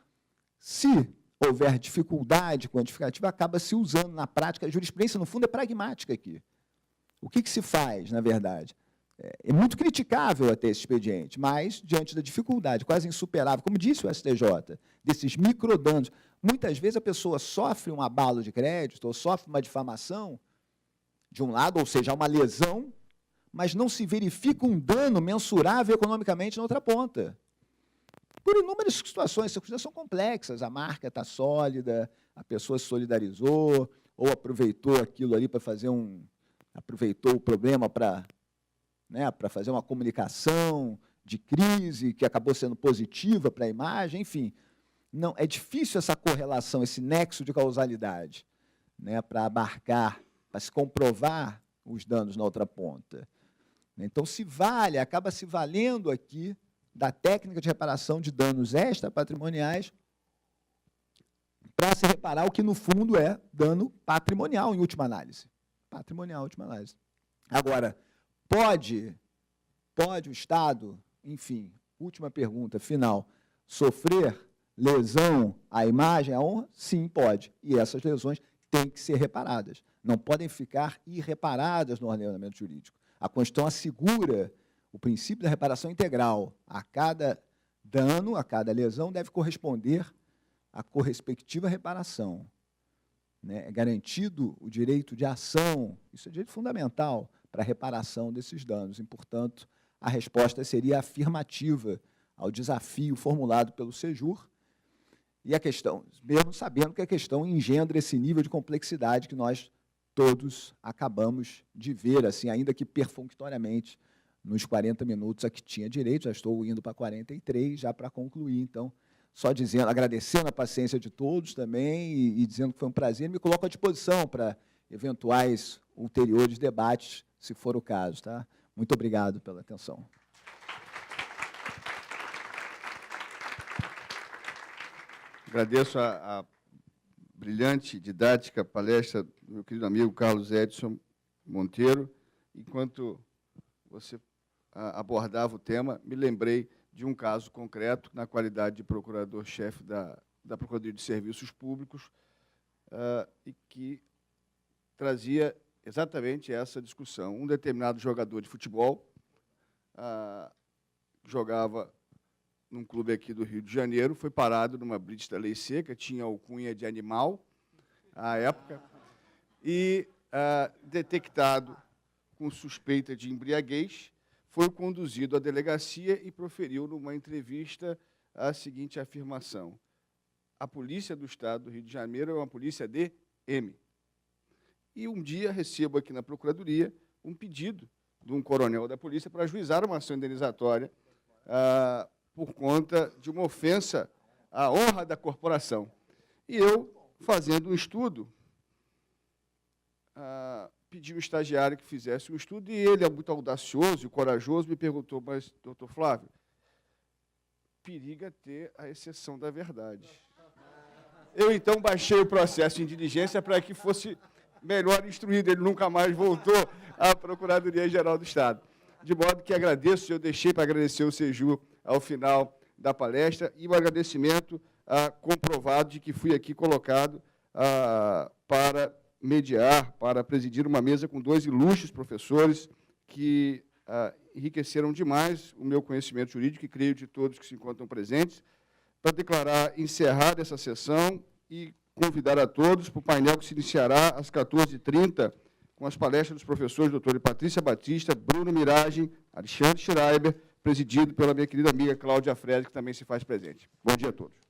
Se houver dificuldade quantificativa, acaba se usando na prática. A jurisprudência, no fundo, é pragmática aqui. O que se faz, na verdade? É muito criticável até esse expediente, mas, diante da dificuldade quase insuperável, como disse o STJ, desses microdanos, muitas vezes a pessoa sofre um abalo de crédito ou sofre uma difamação, de um lado, ou seja, uma lesão, mas não se verifica um dano mensurável economicamente na outra ponta. Por inúmeras situações, as circunstâncias são complexas, a marca está sólida, a pessoa se solidarizou, ou aproveitou aquilo ali para fazer aproveitou o problema para fazer uma comunicação de crise que acabou sendo positiva para a imagem, enfim. Não, é difícil essa correlação, esse nexo de causalidade, né, para abarcar, para se comprovar os danos na outra ponta. Então, acaba se valendo aqui da técnica de reparação de danos extrapatrimoniais para se reparar o que, no fundo, é dano patrimonial, em última análise. Patrimonial, em última análise. Agora, pode o Estado, enfim, última pergunta, final, sofrer lesão à imagem, à honra? Sim, pode. E essas lesões têm que ser reparadas. Não podem ficar irreparadas no ordenamento jurídico. A Constituição assegura o princípio da reparação integral. A cada dano, a cada lesão, deve corresponder a correspectiva reparação. Né? É garantido o direito de ação, isso é direito fundamental para a reparação desses danos. E, portanto, a resposta seria afirmativa ao desafio formulado pelo Sejur, e a questão, mesmo sabendo que a questão engendra esse nível de complexidade que nós todos acabamos de ver, assim, ainda que perfunctoriamente, nos 40 minutos a que tinha direito, já estou indo para 43, já para concluir. Então, só dizendo, agradecendo a paciência de todos também e dizendo que foi um prazer, me coloco à disposição para eventuais ulteriores debates, se for o caso. Tá? Muito obrigado pela atenção.
Agradeço a brilhante, didática palestra do meu querido amigo Carlos Edson Monteiro. Enquanto você abordava o tema, me lembrei de um caso concreto, na qualidade de procurador-chefe da Procuradoria de Serviços Públicos, e que trazia exatamente essa discussão. Um determinado jogador de futebol jogava num clube aqui do Rio de Janeiro, foi parado numa blitz da Lei Seca, tinha alcunha de animal, à época, e, detectado com suspeita de embriaguez, foi conduzido à delegacia e proferiu, numa entrevista, a seguinte afirmação: a Polícia do Estado do Rio de Janeiro é uma polícia de M. E um dia recebo aqui na Procuradoria um pedido de um coronel da polícia para ajuizar uma ação indenizatória por conta de uma ofensa à honra da corporação. E eu fazendo um estudo, pedi ao estagiário que fizesse um estudo, e ele, muito audacioso e corajoso, me perguntou: mas, doutor Flávio, periga ter a exceção da verdade. Eu, então, baixei o processo em diligência para que fosse melhor instruído. Ele nunca mais voltou à Procuradoria-Geral do Estado. De modo que agradeço, eu deixei para agradecer o Seju ao final da palestra, e o agradecimento comprovado de que fui aqui colocado para mediar, para presidir uma mesa com 2 ilustres professores que enriqueceram demais o meu conhecimento jurídico, e creio de todos que se encontram presentes, para declarar encerrada essa sessão e convidar a todos para o painel que se iniciará às 14h30, com as palestras dos professores doutora Patrícia Batista, Bruno Miragem, Alexandre Schreiber, presidido pela minha querida amiga Cláudia Freire, que também se faz presente. Bom dia a todos.